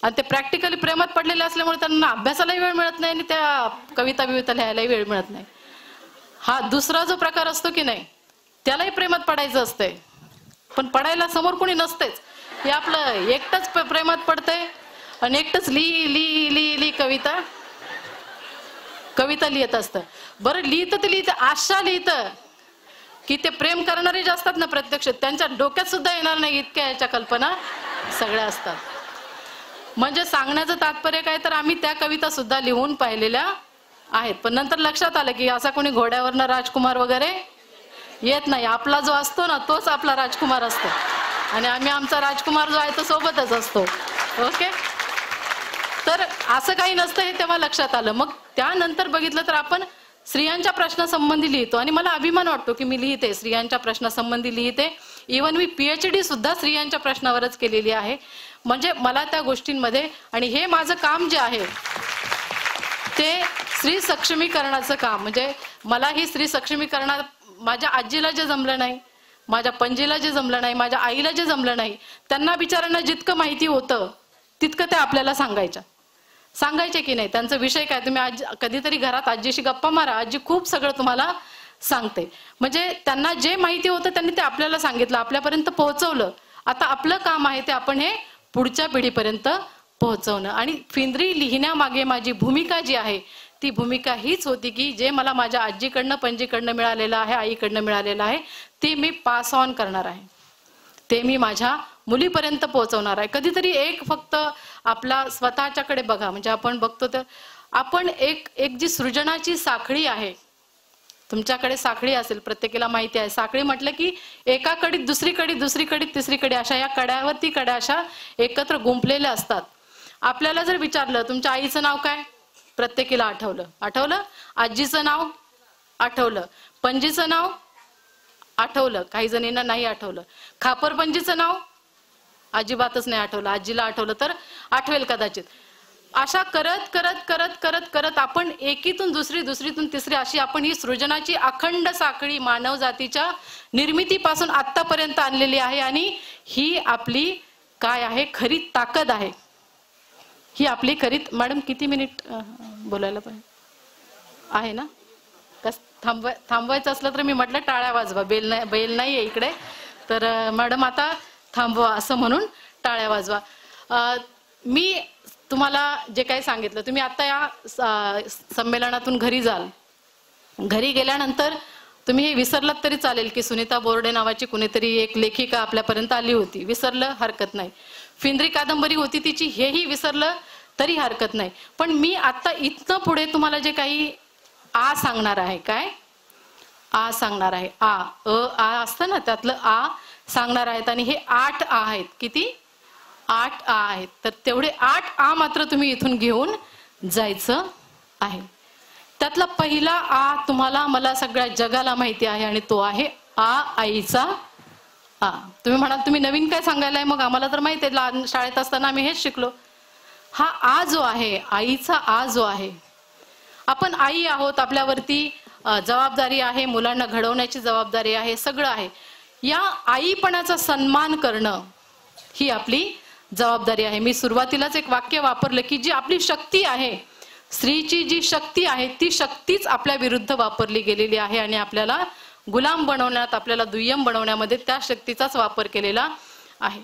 आणि ते प्रॅक्टिकली प्रेमात पडलेले असल्यामुळे त्यांना अभ्यासालाही वेळ मिळत नाही आणि त्या कविता लिहायलाही वेळ मिळत नाही. हा दुसरा जो प्रकार असतो की नाही, त्यालाही प्रेमात पडायचं असतंय पण पडायला समोर कोणी नसतेच, हे आपलं एकटंच प्रेमात पडतंय आणि एकटंच लिही कविता लिहित असतं. बरं लिहितं आशा लिहितं की ते प्रेम करणारे जे असतात ना प्रत्यक्ष, त्यांच्या डोक्यात सुद्धा येणार नाही इतक्या याच्या कल्पना सगळ्या असतात. म्हणजे सांगण्याचं तात्पर्य काय, तर आम्ही त्या कविता सुद्धा लिहून पाहिलेल्या आहेत. पण नंतर लक्षात आलं की असा कोणी घोड्यावरनं राजकुमार वगैरे येत नाही, आपला जो असतो ना तोच आपला राजकुमार असतो आणि आम्ही आमचा राजकुमार जो आहे तो सोबतच असतो. ओके, तर असं काही नसतं हे तेव्हा लक्षात आलं. मग त्यानंतर बघितलं तर आपण स्त्रियांच्या प्रश्नासंबंधी लिहितो आणि मला अभिमान वाटतो की मी लिहिते, स्त्रियांच्या प्रश्नासंबंधी लिहिते. इवन मी PhD सुद्धा स्त्रियांच्या प्रश्नावरच केलेली आहे. म्हणजे मला त्या गोष्टींमध्ये, आणि हे माझं काम जे आहे ते स्त्री सक्षमीकरणाचं काम. म्हणजे मला ही स्त्री सक्षमीकरणात माझ्या आजीला जे जमलं नाही, माझ्या पणजीला जे जमलं नाही, माझ्या आईला जे जमलं नाही, त्यांना बिचारांना जितकं माहिती होतं तितकं ते आपल्याला सांगायचे की नाही. त्यांचा विषय काय, तुम्ही आज कधीतरी घरात आजीशी गप्पा मारा, आजी खूप सगळं तुम्हाला सांगते. म्हणजे त्यांना जे माहिती होतं त्यांनी ते आपल्याला सांगितलं, आपल्यापर्यंत पोहोचवलं. आता आपलं काम आहे ते आपण हे पुढच्या पिढीपर्यंत पोहोचवणं. आणि फिंद्री लिहिण्यामागे माझी भूमिका जी आहे ती भूमिका हीच होती की जे मला माझ्या आजीकडनं पणजीकडनं मिळालेलं आहे, आईकडनं मिळालेलं आहे, ते मी पास ऑन करणार आहे, ते मी माझ्या मुलीपर्यंत पोहोचवणार आहे. कधीतरी एक फक्त आपला स्वतःच्याकडे बघा. म्हणजे आपण बघतो तर आपण एक जी सृजनाची साखळी आहे, तुमच्याकडे साखळी असेल, प्रत्येकाला माहिती आहे. साखळी म्हटलं की एका कडीत दुसरी कडी, दुसरी कडीत तिसरी कडी, अशा या कड्यावरती कड्या अशा एकत्र गुंफलेल्या असतात. आपल्याला जर विचारलं तुमच्या आईचं नाव काय, प्रत्येकीला आठवलं, आजीचं नाव आठवलं, पणजीचं नाव आठवलं, काही जणींना नाही आठवलं, खापरपणजीचं नाव अजिबातच नाही आठवलं, आजीला आठवलं तर आठवेल कदाचित. अशा करत करत करत करत करत आपण एकीतून दुसरी, दुसरीतून तिसरी, अशी आपण ही सृजनाची अखंड साखळी मानव जातीच्या निर्मितीपासून आतापर्यंत आणलेली आहे. आणि ही आपली काय आहे, खरी ताकद आहे. ही आपली खरी. मॅडम किती मिनिट बोलायला पाहिजे आहे ना? कस थांबवायचं असलं तर मी म्हटलं टाळ्या वाजवा, बेल नाहीये इकडे, तर मॅडम आता थांबवा असं म्हणून टाळ्या वाजवा. मी तुम्हाला जे काही सांगितलं, तुम्ही आता या संमेलनातून घरी जाल. घरी गेल्यानंतर तुम्ही हे विसरलात तरी चालेल की सुनीता बोर्डे नावाची कुणीतरी एक लेखिका आपल्यापर्यंत आली होती, विसरलं हरकत नाही. फिंद्री कादंबरी होती तिची, हेही विसरलं तरी हरकत नाही. पण मी आता इथनं पुढे तुम्हाला जे काही आ सांगणार आहे, काय आ सांगणार आहे, आ असतं ना, त्यातलं आ सांगणार आहेत. आणि हे 8 आ आहेत. किती? 8 आ आहेत. तर तेवढे 8 आ मात्र तुम्ही इथून घेऊन जायचं आहे. त्यातला पहिला आ तुम्हाला मला सगळ्या जगाला माहिती आहे आणि तो आहे आईचा आ. तुम्ही म्हणाल तुम्ही नवीन काय सांगायलाय, मग आम्हाला तर माहिती आहे, लहान शाळेत असताना आम्ही हेच शिकलो. हा आ जो आहे, आईचा आ जो आहे, आपण आई आहोत, आपल्यावरती जबाबदारी आहे, मुलांना घडवण्याची जबाबदारी आहे, सगळं आहे. या आईपणाचा सन्मान करणं ही आपली जबाबदारी आहे. मी सुरुवातीलाच एक वाक्य वापरलं की जी आपली शक्ती आहे, स्त्रीची जी शक्ती आहे, ती शक्तीच आपल्या विरुद्ध वापरली गेलेली आहे आणि आपल्याला गुलाम बनवण्यात, आपल्याला दुय्यम बनवण्यामध्ये त्या शक्तीचाच वापर केलेला आहे.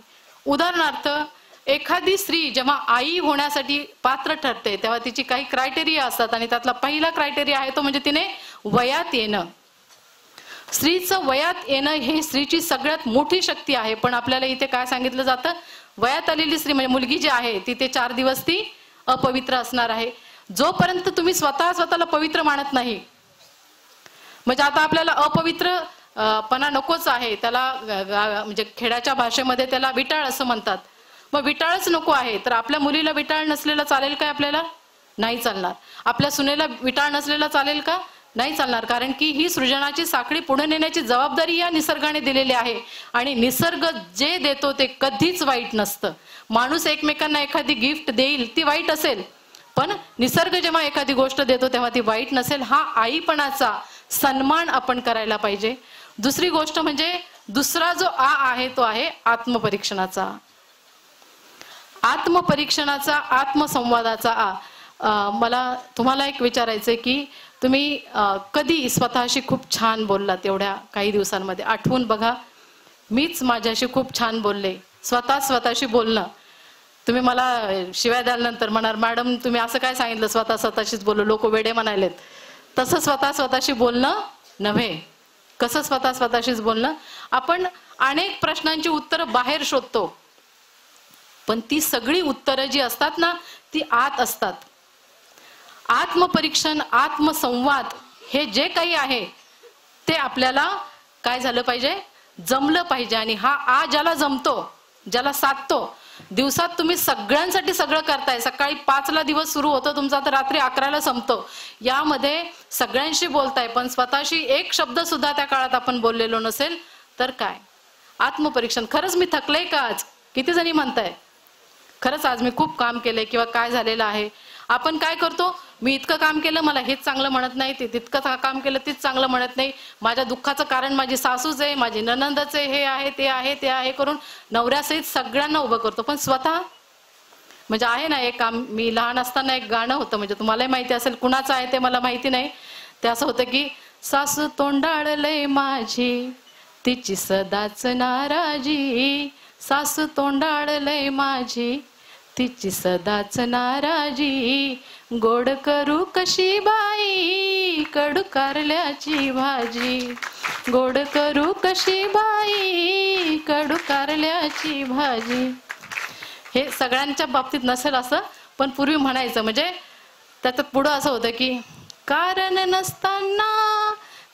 उदाहरणार्थ, एखादी स्त्री जेव्हा आई होण्यासाठी पात्र ठरते तेव्हा तिची काही क्रायटेरिया असतात आणि त्यातला पहिला क्रायटेरिया आहे तो म्हणजे तिने वयात येणं. स्त्रीचं वयात येणं हे स्त्रीची सगळ्यात मोठी शक्ती आहे. पण आपल्याला इथे काय सांगितलं जातं, वयात आलेली स्त्री म्हणजे मुलगी जी आहे ती ते 4 दिवस ती अपवित्र असणार आहे. जोपर्यंत तुम्ही स्वतःला पवित्र मानत नाही, म्हणजे आता आपल्याला अपवित्र पणा नकोच आहे, त्याला म्हणजे खेड्याच्या भाषेमध्ये त्याला विटाळ असं म्हणतात. मग विटाळच नको आहे तर आपल्या मुलीला विटाळ नसलेला चालेल काय? आपल्याला नाही चालणार. आपल्या सुनेला विटाळ नसलेला चालेल का? नाही चालणार. कारण की ही सृजनाची साखळी पुढे नेण्याची जबाबदारी या निसर्गाने दिलेली आहे आणि निसर्ग जे देतो ते कधीच वाईट नसतं. माणूस एकमेकांना एखादी गिफ्ट देईल ती वाईट असेल, पण निसर्ग जेव्हा एखादी गोष्ट देतो तेव्हा ती वाईट नसेल. हा आईपणाचा सन्मान आपण करायला पाहिजे. दुसरी गोष्ट म्हणजे दुसरा जो आ आहे तो आहे आत्मपरीक्षणाचा. आत्मपरीक्षणाचा, आत्मसंवादाचा आ. मला तुम्हाला एक विचारायचंय की तुम्ही कधी स्वतःशी खूप छान बोललात एवढ्या काही दिवसांमध्ये? आठवून बघा. मीच माझ्याशी खूप छान बोलले. स्वतःशी बोलणं. तुम्ही मला शिवाय द्याल्यानंतर म्हणाल मॅडम तुम्ही असं काय सांगितलं, स्वतःशीच बोललो, लोक वेडे म्हणालेत. तसं स्वतःशी बोलणं नव्हे. कसं स्वतःशीच बोलणं? आपण अनेक प्रश्नांची उत्तरं बाहेर शोधतो, पण ती सगळी उत्तरं जी असतात ना ती आत असतात. आत्मपरीक्षण, आत्मसंवाद हे जे काही आहे ते आपल्याला काय झालं पाहिजे, जमलं पाहिजे. आणि हा आ ज्याला जमतो, ज्याला साधतो, दिवसात तुम्ही सगळ्यांसाठी सगळं करताय. सकाळी 5ला दिवस सुरू होतो तुमचा तर रात्री 11ला संपतो. यामध्ये सगळ्यांशी बोलताय पण स्वतःशी एक शब्द सुद्धा त्या काळात आपण बोललेलो नसेल तर काय? आत्मपरीक्षण. खरंच मी थकले का आज? किती जणी म्हणताय खरंच आज मी खूप काम केलंय किंवा काय झालेलं आहे? आपण काय करतो, मी इतकं काम केलं मला हेच चांगलं म्हणत नाही, ते तितकं काम केलं तेच चांगलं म्हणत नाही, माझ्या दुःखाचं कारण माझी सासूच आहे, माझी ननंदच आहे, हे आहे ते आहे ते आहे करून नवऱ्यासहित सगळ्यांना उभं करतो. पण स्वतः म्हणजे आहे ना एक काम, मी लहान असताना एक गाणं होतं, म्हणजे तुम्हालाही माहिती असेल, कुणाचं आहे ते मला माहिती नाही. ते असं होतं की सासू तोंडाळलंय माझी तिची सदाच नाराजी, सासू तोंडाळलंय माझी तिची सदाच नाराजी, गोड करू कशी बाई कडू कारल्याची भाजी, गोड करू कशी बाई कडू कारल्याची भाजी. हे सगळ्यांच्या बाबतीत नसेल असं, पण पूर्वी म्हणायचं. म्हणजे त्याच्यात पुढं असं होतं की कारण नसताना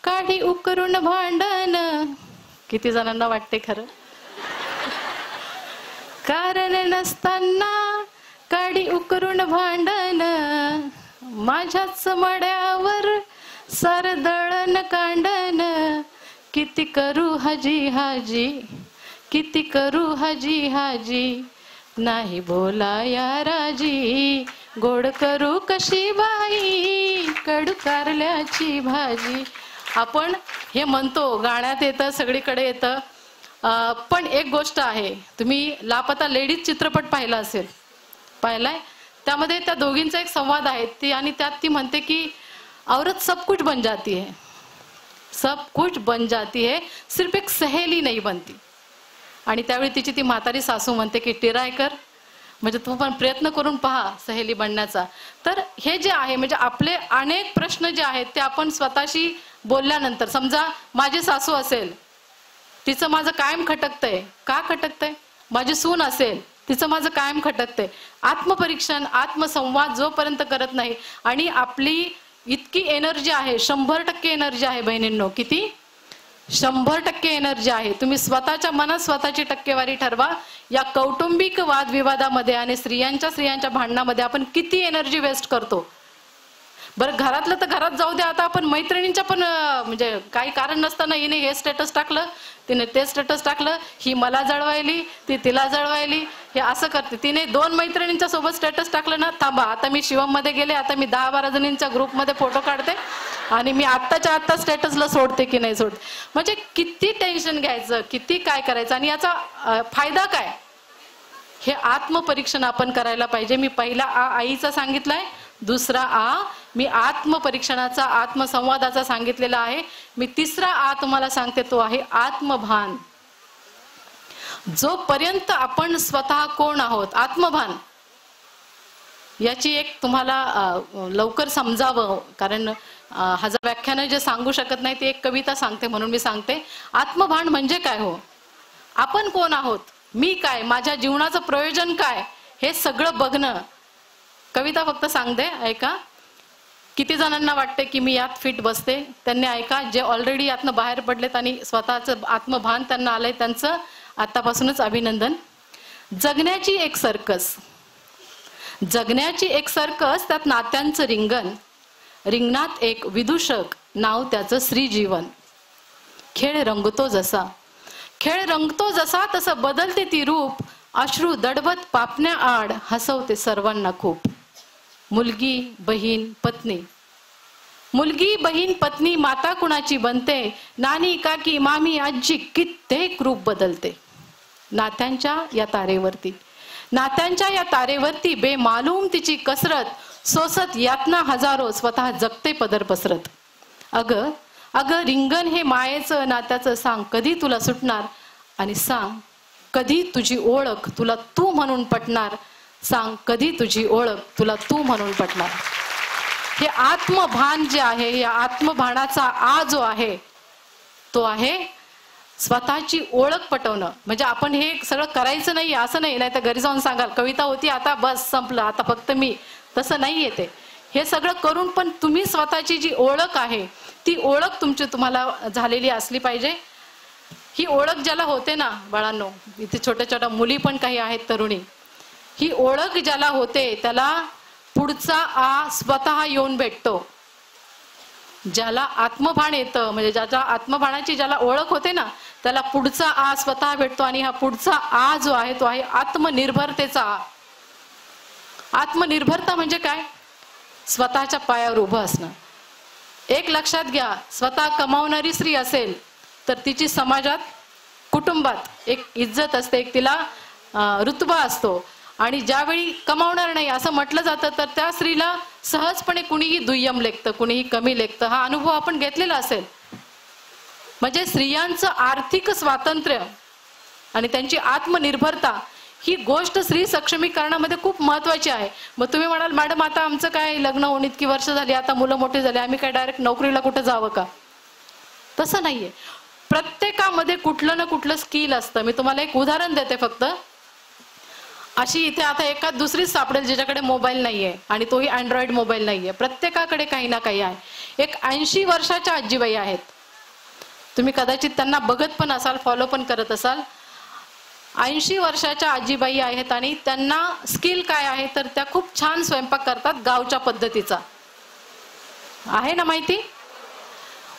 काढी उकरून भांडण. किती जणांना वाटते खरं? कारण नसताना काढी उकरून भांडण, माझ्याच मड्यावर सरदळण कांडण, किती करू हाजी हाजी किती करू हाजी हाजी, नाही बोलाया राजी, गोड करू कशी बाई कडू कारल्याची भाजी. आपण हे म्हणतो, गाण्यात येतं, सगळीकडे येतं. पण एक गोष्ट आहे, तुम्ही लापता लेडीज चित्रपट पाहिला असेल, पाहिलाय? त्यामध्ये त्या दोघींचा एक संवाद आहे ती, आणि त्यात ती म्हणते की औरत सब कुछ बन जाती है, सब कुछ बन जाती है, सिर्फ एक सहेली नहीं बनती. आणि त्यावेळी तिची ती म्हातारी सासू म्हणते की टिराय कर, म्हणजे तू पण प्रयत्न करून पहा सहेली बनण्याचा. तर हे जे आहे, म्हणजे आपले अनेक प्रश्न जे आहेत ते आपण स्वतःशी बोलल्यानंतर, समजा माझी सासू असेल, तिचं माझं कायम खटकतंय, का खटकतंय? माझी सून असेल, तिचं माझं कायम खटकतंय. आत्मपरीक्षण, आत्मसंवाद जोपर्यंत करत नाही, आणि आपली इतकी एनर्जी आहे, 100% एनर्जी आहे बहिणींनो. किती? 100% एनर्जी आहे. तुम्ही स्वतःच्या मनात स्वतःची टक्केवारी ठरवा. या कौटुंबिक वादविवादामध्ये आणि स्त्रियांच्या भांडणामध्ये आपण किती एनर्जी वेस्ट करतो. बरं, घरातलं तर घरात जाऊ द्या, आता आपण मैत्रिणींच्या पण, म्हणजे काही कारण नसताना हिने हे स्टेटस टाकलं, तिने ते स्टेटस टाकलं, ही मला जळवायली, ती तिला जळवायली, हे असं करते. तिने 2 मैत्रिणींच्या सोबत स्टेटस टाकलं ना, थांबा आता मी शिवम मध्ये गेले, आता मी 10-12 जणींच्या ग्रुपमध्ये फोटो काढते आणि मी आत्ताच्या आत्ता स्टेटसला सोडते की नाही सोडते. म्हणजे किती टेन्शन घ्यायचं, किती काय करायचं, आणि याचा फायदा काय, हे आत्मपरीक्षण आपण करायला पाहिजे. मी पहिला आ आईचा सांगितलाय, दुसरा आ मी आत्मपरीक्षणाचा, आत्मसंवादाचा सांगितलेला आहे. मी तिसरा आ तुम्हाला सांगते, तो आहे आत्मभान. जोपर्यंत आपण स्वतः कोण आहोत, आत्मभान याची एक तुम्हाला लवकर समजावं, कारण 1000 व्याख्यानं जे सांगू शकत नाही, ती एक कविता सांगते म्हणून मी सांगते. आत्मभान म्हणजे काय हो? आपण कोण आहोत, मी काय, माझ्या जीवनाचं प्रयोजन काय, हे सगळं बघणं. कविता फक्त सांगते, ऐका. किती जणांना वाटते की मी यात फिट बसते, त्यांनी ऐका. जे ऑलरेडी यातनं बाहेर पडलेत आणि स्वतःचं आत्मभान त्यांना आलंय, त्यांचं आतापासूनच अभिनंदन. जगण्याची एक सर्कस, जगण्याची एक सर्कस, त्यात नात्यांचं रिंगण, रिंगणात एक विदूषक, नाव त्याचं श्रीजीवन. खेळ रंगतो जसा, खेळ रंगतो जसा, तसं बदलते ती रूप, अश्रू दडबत पापण्या आड हसवते सर्वांना खूप. मुलगी बहीण पत्नी, मुलगी बहीण पत्नी, माता कुणाची बनते, नानी काकी मामी आजी, कित्येक रूप बदलते. नात्यांच्या या तारेवरती, नात्यांच्या या तारेवरती बेमालूम तिची कसरत, सोसत यातना हजारो, स्वतः जगते पदर पसरत. अग अग रिंगण हे मायेचं नात्याचं, सांग कधी तुला सुटणार, आणि सांग कधी तुझी ओळख तुला तू म्हणून पटणार, सांग कधी तुझी ओळख तुला तू म्हणून पटणार. हे आत्मभान जे आहे, या आत्मभानाचा आ जो आहे, तो आहे स्वतःची ओळख पटवणं. म्हणजे आपण हे सगळं करायचं नाही असं नाही, नाही तर घरी जाऊन सांगाल कविता होती आता बस संपलं, आता फक्त मी, तसं नाही येते. हे सगळं करून पण तुम्ही स्वतःची जी ओळख आहे, ती ओळख तुमची तुम्हाला झालेली असली पाहिजे. ही ओळख ज्याला होते ना बाळांनो, इथे छोट्या छोट्या मुली पण काही आहेत, तरुणी, ही ओळख ज्याला होते त्याला पुढचा आ स्वतः येऊन भेटतो. ज्याला आत्मभान येतं, म्हणजे ज्याच्या आत्मभानाची ज्याला ओळख होते ना, त्याला पुढचा आ स्वतः भेटतो आणि हा पुढचा आ जो आहे तो आहे आत्मनिर्भरतेचा आ. आत्मनिर्भरता म्हणजे काय? स्वतःच्या पायावर उभं असणं. एक लक्षात घ्या, स्वतः कमावणारी स्त्री असेल तर तिची समाजात, कुटुंबात एक इज्जत असते, एक तिला रुतबा असतो. आणि ज्यावेळी कमावणार नाही असं म्हटलं जातं तर त्या स्त्रीला सहजपणे कुणीही दुय्यम लेखतं, कुणीही कमी लेखतं. हा अनुभव आपण घेतलेला असेल. म्हणजे स्त्रियांचं आर्थिक स्वातंत्र्य आणि त्यांची आत्मनिर्भरता ही गोष्ट स्त्री सक्षमीकरणामध्ये खूप महत्वाची आहे. मग तुम्ही म्हणाल मॅडम आता आमचं काय लग्न होऊन इतकी वर्ष झाली, आता मुलं मोठी झाली, आम्ही काय डायरेक्ट नोकरीला कुठं जावं का? तसं नाहीये. प्रत्येकामध्ये कुठलं ना कुठलं स्किल असतं. मी तुम्हाला एक उदाहरण देते फक्त. अशी इथे आता एखाद दुसरीच सापडेल ज्याच्याकडे मोबाईल नाहीये आणि तोही अँड्रॉइड मोबाईल नाहीये. प्रत्येकाकडे काही ना काही आहे. एक 80 वर्षाच्या आजीबाई आहेत. तुम्ही कदाचित त्यांना बघत पण असाल, फॉलो पण करत असाल. 80 वर्षाच्या आजीबाई आहेत आणि त्यांना स्किल काय आहे तर त्या खूप छान स्वयंपाक करतात गावच्या पद्धतीचा. आहे ना माहिती?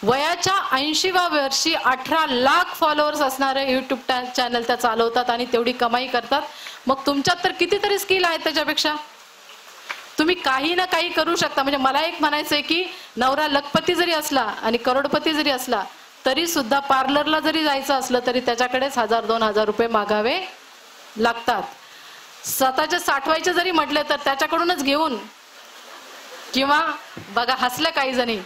वयाच्या 80व्या वर्षी 18 लाख फॉलोअर्स असणारे युट्यूब चॅनल त्या चालवतात आणि तेवढी कमाई करतात. मग तुमच्यात तर कितीतरी स्किल आहेत त्याच्यापेक्षा. तुम्ही काही ना काही करू शकता. म्हणजे मला एक म्हणायचंय की नवरा लखपती जरी असला आणि करोडपती जरी असला तरी सुद्धा पार्लरला जरी जायचं असलं तरी त्याच्याकडेच 1000-2000 रुपये मागावे लागतात. स्वतःचे साठवायचे जरी म्हटले तर त्याच्याकडूनच घेऊन, किंवा बघा हसले काही जणी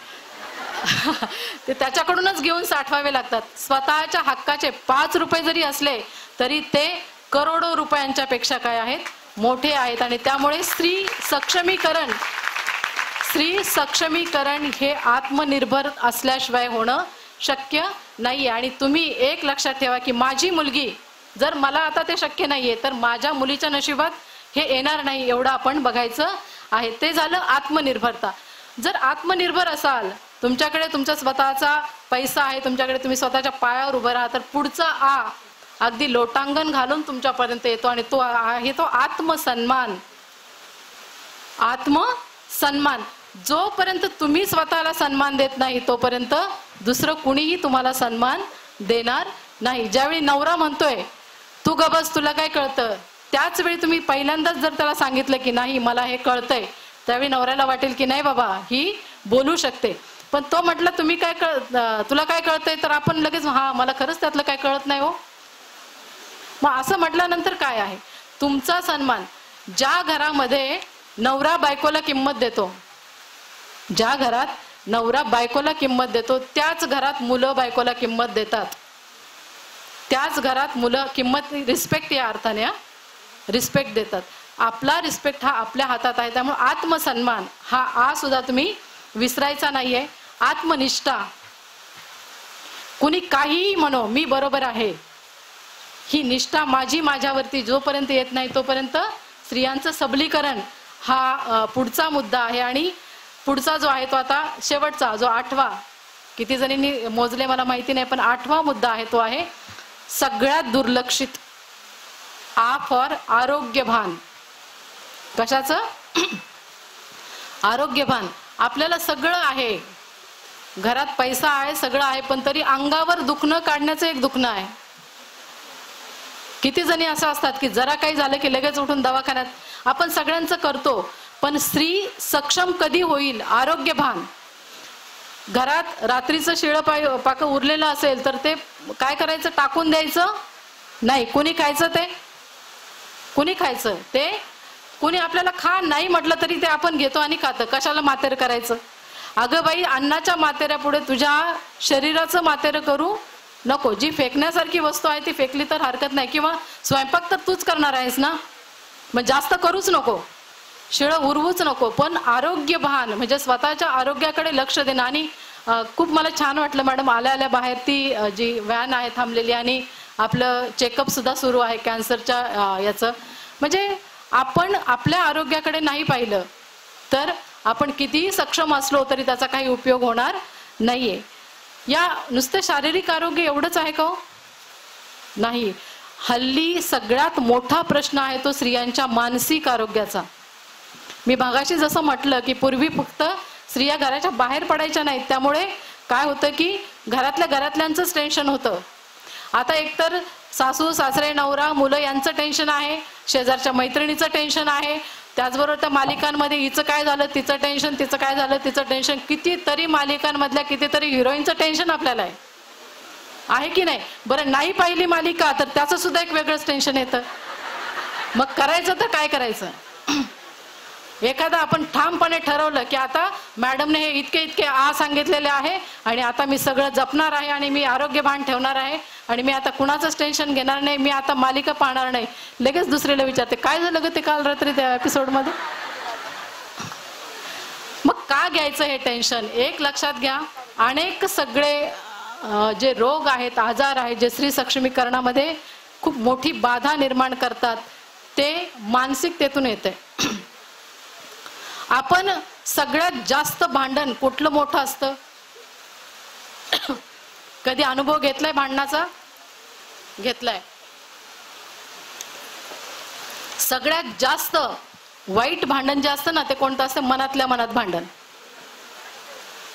ते त्याच्याकडूनच घेऊन साठवावे लागतात. स्वतःच्या हक्काचे 5 रुपये जरी असले तरी ते करोडो रुपयांच्या पेक्षा काय आहेत, मोठे आहेत. आणि त्यामुळे स्त्री सक्षमीकरण हे आत्मनिर्भर असल्याशिवाय होणं शक्य नाहीये. आणि तुम्ही एक लक्षात ठेवा की माझी मुलगी, जर मला आता ते शक्य नाहीये तर माझ्या मुलीच्या नशिबात हे येणार नाही, एवढं आपण बघायचं आहे. ते झालं आत्मनिर्भरता. जर आत्मनिर्भर असाल, तुमच्याकडे तुमचा स्वतःचा पैसा आहे, तुमच्याकडे तुम्ही स्वतःच्या पायावर उभं राहा, तर पुढचा आ अगदी लोटांगण घालून तुमच्यापर्यंत येतो आणि तो आहे तो आत्मसन्मान. आत्मसन्मान. जोपर्यंत तुम्ही स्वतःला सन्मान देत नाही तोपर्यंत दुसरं कुणीही तुम्हाला सन्मान देणार नाही. ज्यावेळी नवरा म्हणतोय तू गबस तुला काय कळतं, त्याच वेळी तुम्ही पहिल्यांदाच जर त्याला सांगितलं की नाही मला हे कळतंय, त्यावेळी नवऱ्याला वाटेल की नाही बाबा ही बोलू शकते. पण तो म्हटलं तुम्ही काय तुला काय कळतंय तर आपण लगेच हा मला खरंच त्यातलं काय कळत नाही हो. मग असं म्हटल्यानंतर काय आहे, तुमचा सन्मान. ज्या घरामध्ये नवरा बायकोला किंमत देतो, ज्या घरात नवरा बायकोला किंमत देतो त्याच घरात मुलं बायकोला किंमत देतात. त्याच घरात मुलं किंमत, रिस्पेक्ट या अर्थाने रिस्पेक्ट देतात. आपला रिस्पेक्ट हा आपल्या हातात आहे. त्यामुळे आत्मसन्मान हा आ सुद्धा तुम्ही विसरायचा नाहीये. आत्मनिष्ठा. कुणी काहीही म्हणो मी बरोबर आहे, ही निष्ठा माझी माझ्यावरती जोपर्यंत येत नाही तोपर्यंत स्त्रियांचं सबलीकरण हा पुढचा मुद्दा आहे. आणि पुढचा जो आहे तो आता शेवटचा, जो 8वा, किती जणींनी मोजले मला माहिती नाही, पण 8वा मुद्दा आहे तो आहे सगळ्यात दुर्लक्षित. आ फॉर आरोग्यभान. कशाचं? आरोग्यभान. आपल्याला सगळं आहे, घरात पैसा आहे, सगळं आहे, पण तरी अंगावर दुखणं काढण्याचं एक दुखणं आहे. किती जणी असं असतात की जरा काही झालं की लगेच उठून दवाखान्यात. आपण सगळ्यांचं करतो, पण स्त्री सक्षम कधी होईल? आरोग्यभान. घरात रात्रीचं शिळं पाक उरलेलं असेल तर ते काय करायचं? टाकून द्यायचं नाही. कुणी खायचं? ते कुणी खायचं? ते कुणी आपल्याला खा नाही म्हटलं तरी ते आपण घेतो आणि खातं. कशाला मातेर करायचं? अगं बाई, अन्नाच्या मातेऱ्या पुढे तुझ्या शरीराचं मातेर करू नको. जी फेकण्यासारखी वस्तू आहे ती फेकली तर हरकत नाही, किंवा स्वयंपाक तर तूच करणार आहेस ना, मग जास्त करूच नको, शिळं उरवूच नको. पण आरोग्यभान म्हणजे स्वतःच्या आरोग्याकडे लक्ष देणं. आणि खूप मला छान वाटलं मॅडम, आल्या आल्या बाहेर ती जी व्हॅन आहे थांबलेली आणि आपलं चेकअप सुद्धा सुरू आहे कॅन्सरच्या याचं. म्हणजे आपण आपल्या आरोग्याकडे नाही पाहिलं तर आपण कितीही सक्षम असलो तरी त्याचा काही उपयोग होणार नाहीये. या नुसतं शारीरिक आरोग्य एवढंच आहे का हो? नाही. हल्ली सगळ्यात मोठा प्रश्न आहे तो स्त्रियांच्या मानसिक आरोग्याचा. मी भागाशी जसं म्हटलं की पूर्वी फक्त स्त्रिया घराच्या बाहेर पडायच्या नाहीत, त्यामुळे काय होतं की घरातल्यांचंच टेन्शन होतं. आता एकतर सासू सासरे नवरा मुलं यांचं टेन्शन आहे, शेजारच्या मैत्रिणीचं टेन्शन आहे, त्याचबरोबर त्या मालिकांमध्ये हिचं काय झालं तिचं टेन्शन, तिचं काय झालं तिचं टेन्शन, कितीतरी मालिकांमधल्या कितीतरी हिरोईनचं टेन्शन आपल्याला आहे की नाही? बरं नाही पाहिली मालिका तर त्याचं सुद्धा एक वेगळंच टेन्शन येतं. मग करायचं तर काय करायचं? एखादा आपण ठामपणे ठरवलं की आता मॅडमने हे इतके इतके सांगितलेले आहे आणि आता मी सगळं जपणार आहे आणि मी आरोग्य भान ठेवणार आहे आणि मी आता कुणाचंच टेन्शन घेणार नाही, मी आता मालिका पाहणार नाही. लगेच दुसरीला विचारते काय झालं ग ते काल रात्री त्या एपिसोडमध्ये? मग का घ्यायचं हे टेन्शन? एक लक्षात घ्या, अनेक सगळे जे रोग आहेत, आजार आहेत, जे स्त्री सक्षमीकरणामध्ये खूप मोठी बाधा निर्माण करतात, ते मानसिकतेतून येते. आपण सगळ्यात जास्त भांडण कुठलं मोठं असतं? कधी अनुभव घेतलाय भांडणाचा? घेतलाय. सगळ्यात जास्त वाईट भांडण जे असतं ना ते कोणतं असतं? मनातल्या मनात भांडण.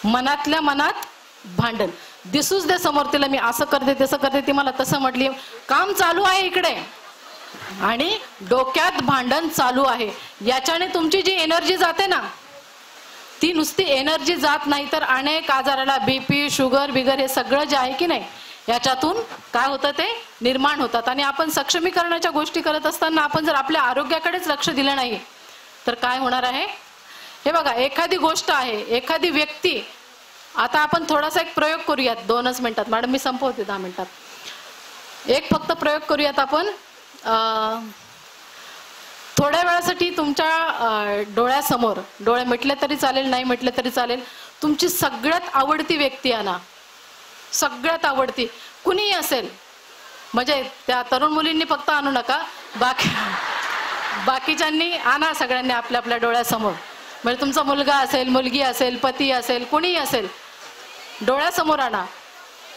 मनातल्या मनात भांडण. दिसूच दे समोर तिला मी असं करते तसं करते, ती मला तसं म्हटली, काम चालू आहे इकडे आणि डोक्यात भांडण चालू आहे. याच्याने तुमची जी एनर्जी जाते ना, ती नुसती एनर्जी जात नाही तर अनेक आजाराला, बीपी, शुगर बिगर हे सगळं जे आहे की नाही, याच्यातून काय होतं ते निर्माण होतात. आणि आपण सक्षमीकरणाच्या गोष्टी करत असताना आपण जर आपल्या आरोग्याकडेच लक्ष दिलं नाही तर काय होणार आहे? हे बघा, एखादी गोष्ट आहे, एखादी व्यक्ती, आता आपण थोडासा एक प्रयोग करूयात 2च मिनिटात. मॅडम मी संपवते 10 मिनिटात. एक फक्त प्रयोग करूयात आपण. थोड्या वेळासाठी तुमच्या डोळ्यासमोर, डोळे मिटले तरी चालेल, नाही मिटले तरी चालेल, तुमची सगळ्यात आवडती व्यक्ती आणा. सगळ्यात आवडती कुणीही असेल, म्हणजे त्या तरुण मुलींनी फक्त आणू नका, बाकीच्यांनी आणा. सगळ्यांनी आपल्या आपल्या डोळ्यासमोर, म्हणजे तुमचा मुलगा असेल, मुलगी असेल, पती असेल, कुणीही असेल, डोळ्यासमोर आणा.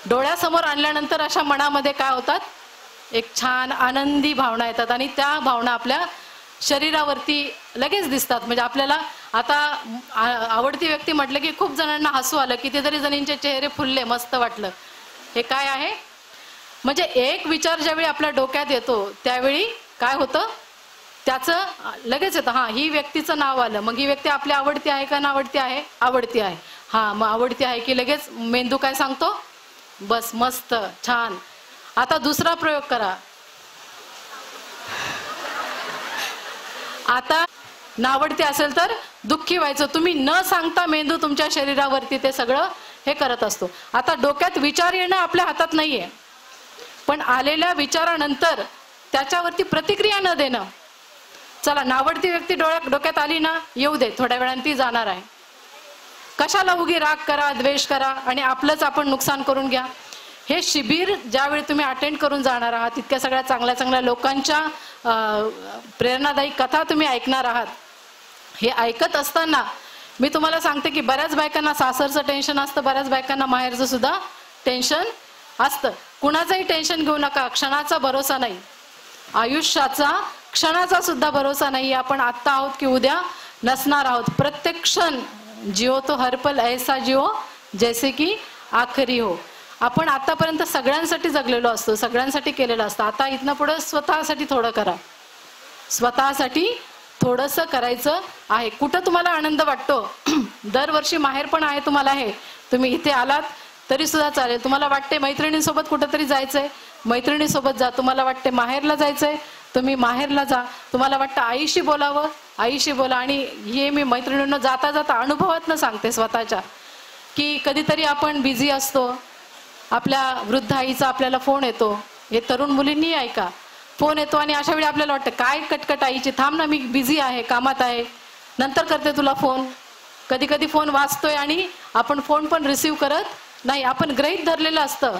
डोळ्यासमोर आणल्यानंतर अशा मनामध्ये काय होतात? एक छान आनंदी भावना येतात आणि त्या भावना आपल्या शरीरावरती लगेच दिसतात. म्हणजे आपल्याला आता आवडती व्यक्ती म्हटलं की खूप जणांना हसू आलं, कितीतरी जणींचे चेहरे फुलले, मस्त वाटलं. हे काय आहे? म्हणजे एक विचार ज्यावेळी आपल्या डोक्यात येतो त्यावेळी काय होतं? त्याचं लगेच येतं, हा ही व्यक्तीचं नाव आलं, मग ही व्यक्ती आपली आवडती आहे का नावडती आहे? आवडती आहे. हा मग आवडती आहे की लगेच मेंदू काय सांगतो? बस मस्त छान. आता दुसरा प्रयोग करा. आता नावडती असेल तर दुःखी व्हायचं. तुम्ही न सांगता मेंदू तुमच्या शरीरावरती ते सगळं हे करत असतो. आता डोक्यात विचार येणं आपल्या हातात नाहीये, पण आलेल्या विचारानंतर त्याच्यावरती प्रतिक्रिया न देणं. चला, नावडती व्यक्ती डोक्यात आली ना, येऊ दे, थोड्या वेळाने ती जाणार आहे. कशाला उगी राग करा, द्वेष करा आणि आपलंच आपण नुकसान करून घ्या. हे शिबिर ज्यावेळी तुम्ही अटेंड करून जाणार आहात, इतक्या सगळ्या चांगल्या चांगल्या लोकांच्या प्रेरणादायी कथा तुम्ही ऐकणार आहात. हे ऐकत असताना मी तुम्हाला सांगते की बऱ्याच बायकांना सासरचं टेन्शन असतं, बऱ्याच बायकांना माहेरचं सुद्धा टेन्शन असतं. कुणाचंही टेन्शन घेऊ नका, क्षणाचा भरोसा नाही, आयुष्याचा क्षणाचा सुद्धा भरोसा नाही. आपण आत्ता आहोत की उद्या नसणार आहोत. प्रत्येक क्षण जिओ तो हर पल ऐसा जिओ जैसे की आखरी हो. आपण आतापर्यंत सगळ्यांसाठी जगलेलो असतो, सगळ्यांसाठी केलेलं असतं. आता इथनं पुढे स्वतःसाठी थोडं करा, स्वतःसाठी थोडंसं करायचं आहे. कुठं तुम्हाला आनंद वाटतो? दरवर्षी माहेर पण आहे तुम्हाला, हे तुम्ही इथे आलात तरी सुद्धा चालेल. तुम्हाला वाटते मैत्रिणींसोबत कुठंतरी जायचंय, मैत्रिणीसोबत जा. तुम्हाला वाटते माहेरला जायचंय, तुम्ही माहेरला जा. तुम्हाला वाटतं आईशी बोलावं, आईशी बोला. आणि हे मी मैत्रिणींना जाता जाता अनुभवातनं सांगते स्वतःच्या, की कधीतरी आपण बिझी असतो, आपल्या वृद्ध आईचा आपल्याला फोन येतो. हे तरुण मुलींनी ऐका, फोन येतो आणि अशा वेळी आपल्याला वाटतं काय कटकट आईची, थांब ना मी बिझी आहे, कामात आहे, नंतर करते तुला फोन. कधी कधी फोन वाजतोय आणि आपण फोन पण रिसीव करत नाही, आपण गृहीत धरलेलं असतं.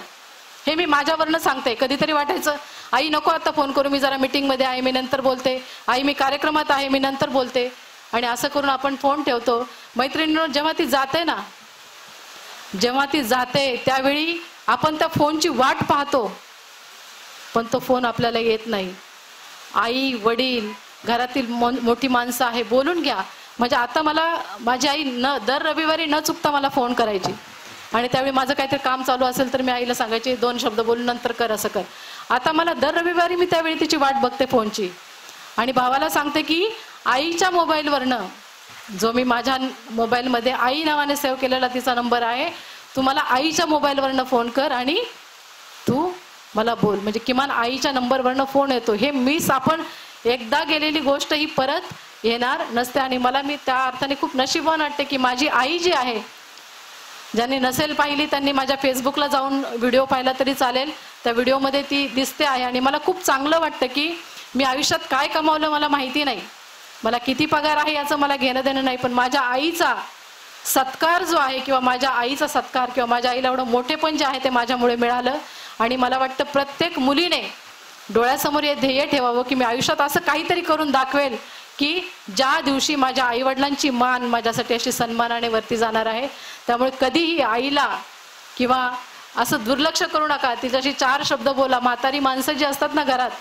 हे मी माझ्यावरनं सांगते. कधीतरी वाटायचं आई नको आता फोन करू, मी जरा मीटिंगमध्ये आहे, मी नंतर बोलते, आई मी कार्यक्रमात आहे, मी नंतर बोलते. आणि असं करून आपण फोन ठेवतो. मैत्रिणींनो, जेव्हा ती जाते ना, जेव्हा ती जाते त्यावेळी आपण त्या फोनची वाट पाहतो, पण तो फोन आपल्याला येत नाही. आई वडील घरातील मोठी माणसं आहे, बोलून घ्या. म्हणजे आता मला माझी आई दर रविवारी न चुकता मला फोन करायची. आणि त्यावेळी माझं काहीतरी काम चालू असेल तर मी आईला सांगायचे 2 शब्द बोलून नंतर कर असं कर. आता मला दर रविवारी मी त्यावेळी तिची वाट बघते फोनची आणि भावाला सांगते की आईच्या मोबाईलवरनं, जो मी माझ्या मोबाईलमध्ये आई नावाने सेव्ह केलेला तिचा नंबर आहे, तू मला आईच्या मोबाईलवरनं फोन कर आणि तू मला बोल. म्हणजे किमान आईच्या नंबरवरनं फोन येतो. हे मिस आपण एकदा गेलेली गोष्ट ही परत येणार नसते. आणि मला मी त्या अर्थाने खूप नशीबवान वाटते की माझी आई जी आहे, ज्यांनी नसेल पाहिली त्यांनी माझ्या फेसबुकला जाऊन व्हिडिओ पाहिला तरी चालेल, त्या व्हिडिओमध्ये ती दिसते आहे. आणि मला खूप चांगलं वाटतं की मी आयुष्यात काय कमावलं मला माहिती नाही, मला किती पगार आहे याचं मला घेणं देणं नाही, पण माझ्या आईचा सत्कार जो आहे किंवा माझ्या आईचा सत्कार किंवा माझ्या आईला एवढं मोठेपण जे आहे ते माझ्यामुळे मिळालं. आणि मला वाटतं प्रत्येक मुलीने डोळ्यासमोर हे ध्येय ठेवावं की मी आयुष्यात असं काहीतरी करून दाखवेल की ज्या दिवशी माझ्या आईवडिलांची मान माझ्यासाठी अशी सन्मानाने वरती जाणार आहे. त्यामुळे कधीही आईला किंवा असं दुर्लक्ष करू नका. तिच्याशी 4 शब्द बोला. म्हातारी माणसं जी असतात ना घरात,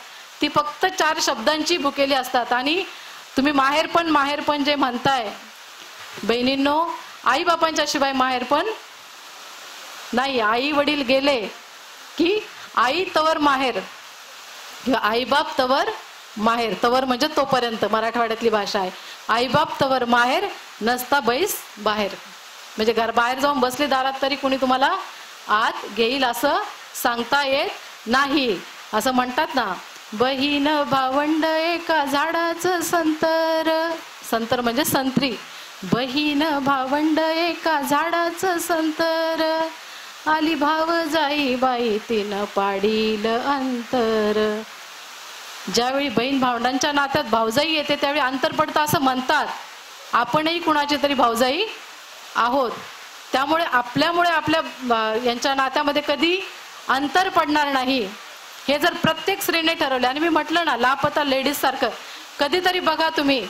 ती फक्त 4 शब्दांची भुकेली असतात. आणि तुम्ही माहेरपण जे म्हणताय बहिणींनो, आई बापांच्या शिवाय माहेरपण नाही. आई वडील गेले की आई तवर माहेर किंवा आई बाप तवर माहेर. तवर म्हणजे तोपर्यंत मराठवाड्यातली भाषा आहे. आई बाप तवर माहेर, नसता बैस बाहेर. म्हणजे बाहेर जाऊन बसले दारात तरी कोणी तुम्हाला आत घेईल असं सांगता येत नाही. असं म्हणतात ना, बहीण भावंड एका झाडाचं संतर, संतर म्हणजे संत्री. बहीण भावंड एका झाडाचं संतर, आली भाव जाई बाई तिनं पाडील अंतर. ज्यावेळी बहीण भावंडांच्या नात्यात भावजाई येते त्यावेळी अंतर पडतं असं म्हणतात. आपणही कुणाची तरी भावजाई आहोत. त्यामुळे आपल्यामुळे आपल्या यांच्या नात्यामध्ये कधी अंतर पडणार नाही हे जर प्रत्येक स्त्रीने ठरवले. आणि मी म्हटलं ना, लापता लेडीज सारखं कधीतरी बघा तुम्ही,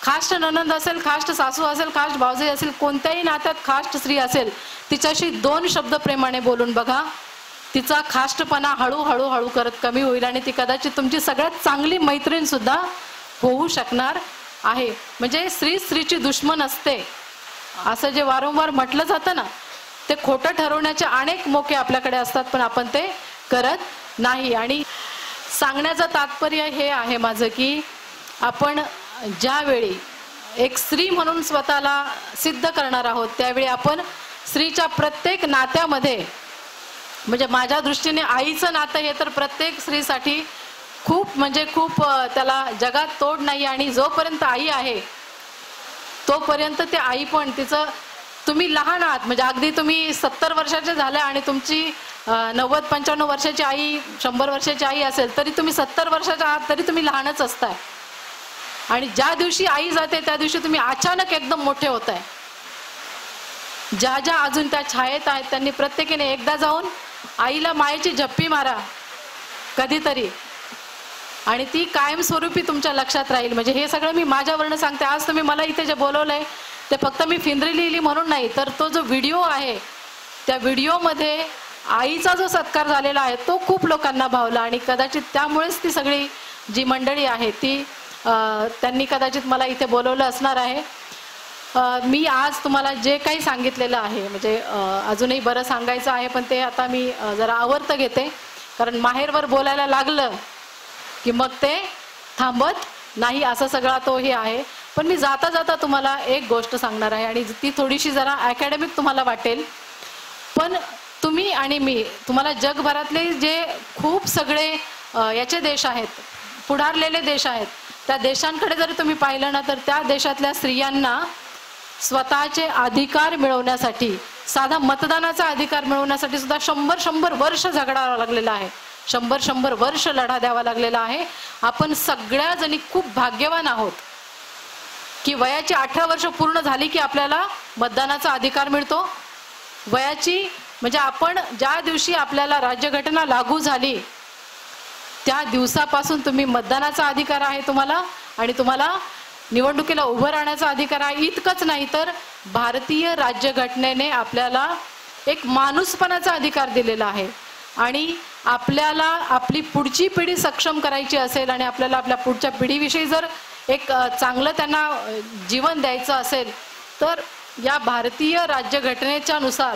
खाष्ट ननंद असेल, खाष्ट सासू असेल, खाष्ट भावजाई असेल, कोणत्याही नात्यात खाष्ट स्त्री असेल, तिच्याशी 2 शब्द प्रेमाने बोलून बघा. तिचा खाष्टपणा हळूहळू करत कमी होईल आणि ती कदाचित तुमची सगळ्यात चांगली मैत्रीण सुद्धा होऊ शकणार आहे. म्हणजे स्त्रीची दुश्मन असते असं जे वारंवार म्हटलं जातं ना, ते खोटं ठरवण्याचे अनेक मोके आपल्याकडे असतात, पण आपण ते करत नाही. आणि सांगण्याचं तात्पर्य हे आहे माझं की आपण ज्यावेळी एक स्त्री म्हणून स्वतःला सिद्ध करणार आहोत त्यावेळी आपण स्त्रीच्या प्रत्येक नात्यामध्ये, म्हणजे माझ्या दृष्टीने आईचं नातं हे तर प्रत्येक स्त्रीसाठी खूप म्हणजे खूप त्याला जगात तोड नाही. आणि जोपर्यंत आई आहे तोपर्यंत ते आई पण तिचं, तुम्ही लहान आहात म्हणजे अगदी तुम्ही 70 वर्षाचे झाले आणि तुमची 90-95 वर्षाची आई, 100 वर्षाची आई असेल तरी तुम्ही 70 वर्षाच्या आहात तरी तुम्ही लहानच असताय. आणि ज्या दिवशी आई जाते त्या दिवशी तुम्ही अचानक एकदम मोठे होताय. ज्या ज्या अजून त्या छायेत आहेत त्यांनी प्रत्येकीने एकदा जाऊन आईला मायेची झप्पी मारा कधीतरी, आणि ती कायमस्वरूपी तुमच्या लक्षात राहील. म्हणजे हे सगळं मी माझ्यावरनं सांगते. आज तुम्ही मला इथे जे बोलवलंय ते फक्त मी फिंदरी लिहिली म्हणून नाही, तर तो जो व्हिडिओ आहे त्या व्हिडिओमध्ये आईचा जो सत्कार झालेला आहे तो खूप लोकांना भावला. आणि कदाचित त्यामुळेच ती सगळी जी मंडळी आहे ती त्यांनी कदाचित मला इथे बोलवलं असणार आहे. मी आज तुम्हाला जे काही सांगितलेलं आहे म्हणजे अजूनही बरं सांगायचं आहे, पण ते आता मी जरा आवर्त घेते, कारण माहेरवर बोलायला लागलं की मग ते थांबत नाही, असा सगळा तो हे आहे. पण मी जाता जाता तुम्हाला एक गोष्ट सांगणार आहे आणि ती थोडीशी जरा अकॅडमिक तुम्हाला वाटेल, पण तुम्ही आणि मी, तुम्हाला जगभरातले जे खूप सगळे याचे देश आहेत, पुढारलेले देश आहेत, त्या देशांकडे जर तुम्ही पाहिलं ना तर त्या देशातल्या स्त्रियांना स्वतःचे अधिकार मिळवण्यासाठी, साधा मतदानाचा अधिकार मिळवण्यासाठी सुद्धा 100 वर्ष झगडावं लागलेला आहे. 100 वर्ष लढा द्यावा लागलेला आहे. आपण सगळ्या जणी खूप भाग्यवान आहोत की वयाची 18 वर्ष पूर्ण झाली की आपल्याला मतदानाचा अधिकार मिळतो. वयाची म्हणजे आपण ज्या दिवशी आपल्याला राज्यघटना लागू झाली त्या दिवसापासून तुम्ही मतदानाचा अधिकार आहे तुम्हाला, आणि तुम्हाला निवडणुकीला उभं राहण्याचा अधिकार आहे. इतकंच नाही तर भारतीय राज्यघटनेने आपल्याला एक माणूसपणाचा अधिकार दिलेला आहे. आणि आपल्याला आपली पुढची पिढी सक्षम करायची असेल आणि आपल्याला आपल्या पुढच्या पिढीविषयी जर एक चांगलं त्यांना जीवन द्यायचं असेल तर या भारतीय राज्यघटनेच्या नुसार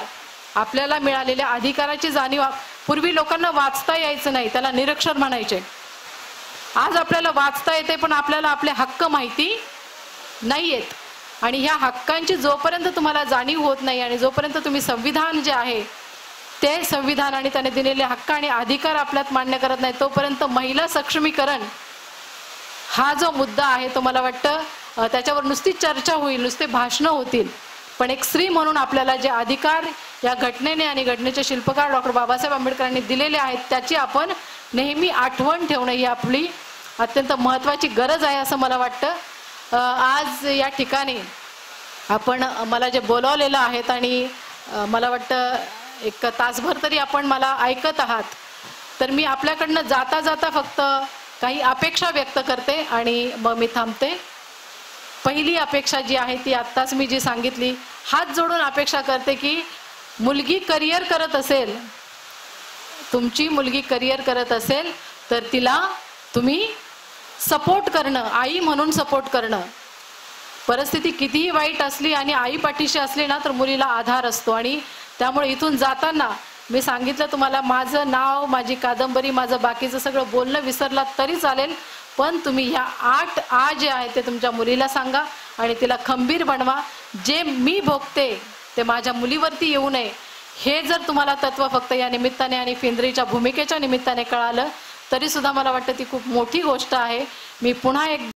आपल्याला मिळालेल्या अधिकाराची जाणीव. पूर्वी लोकांना वाचता यायचं नाही, त्याला निरक्षर म्हणायचे. आज आपल्याला वाचता येते, पण आपल्याला आपले हक्क माहिती नाहीयेत. आणि ह्या हक्कांची जोपर्यंत तुम्हाला जाणीव होत नाही आणि जोपर्यंत तुम्ही संविधान जे आहे ते संविधान आणि त्याने दिलेले हक्क आणि अधिकार आपल्यात मान्य करत नाही, तोपर्यंत महिला सक्षमीकरण हा जो मुद्दा आहे तो मला वाटतं त्याच्यावर नुसती चर्चा होईल, नुसते भाषणं होतील, पण एक स्त्री म्हणून आपल्याला जे अधिकार या घटनेने आणि घटनेचे शिल्पकार डॉक्टर बाबासाहेब आंबेडकरांनी दिलेले आहेत त्याची आपण नेहमी आठवण ठेवणं ही आपली अत्यंत महत्त्वाची गरज आहे असं मला वाटतं. आज या ठिकाणी आपण मला जे बोलावलेलं आहेत आणि मला वाटतं एक तासभर तरी आपण मला ऐकत आहात, तर मी आपल्याकडनं जाता जाता फक्त काही अपेक्षा व्यक्त करते आणि मग मी थांबते. पहिली अपेक्षा जी आहे ती आत्ताच मी जी सांगितली, हात जोडून अपेक्षा करते की मुलगी करिअर करत असेल, तुमची मुलगी करिअर करत असेल तर तिला तुम्ही सपोर्ट करणं, आई म्हणून सपोर्ट करणं. परिस्थिती कितीही वाईट असली आणि आई पाठीशी असली ना तर मुलीला आधार असतो. आणि त्यामुळे इथून जाताना मी सांगितलं तुम्हाला, माझं नाव, माझी कादंबरी, माझं बाकीचं सगळं बोलणं विसरला तरी चालेल, पण तुम्ही ह्या 8 आ जे आहे ते तुमच्या मुलीला सांगा आणि तिला खंबीर बनवा. जे मी भोगते ते माझ्या मुलीवरती येऊ नये, हे जर तुम्हाला तत्व फक्त या निमित्ताने आणि फेंद्रीच्या भूमिकेच्या निमित्ताने कळालं तरी सुद्धा मला वाटतं ती खूप मोठी गोष्ट आहे. मी पुन्हा एक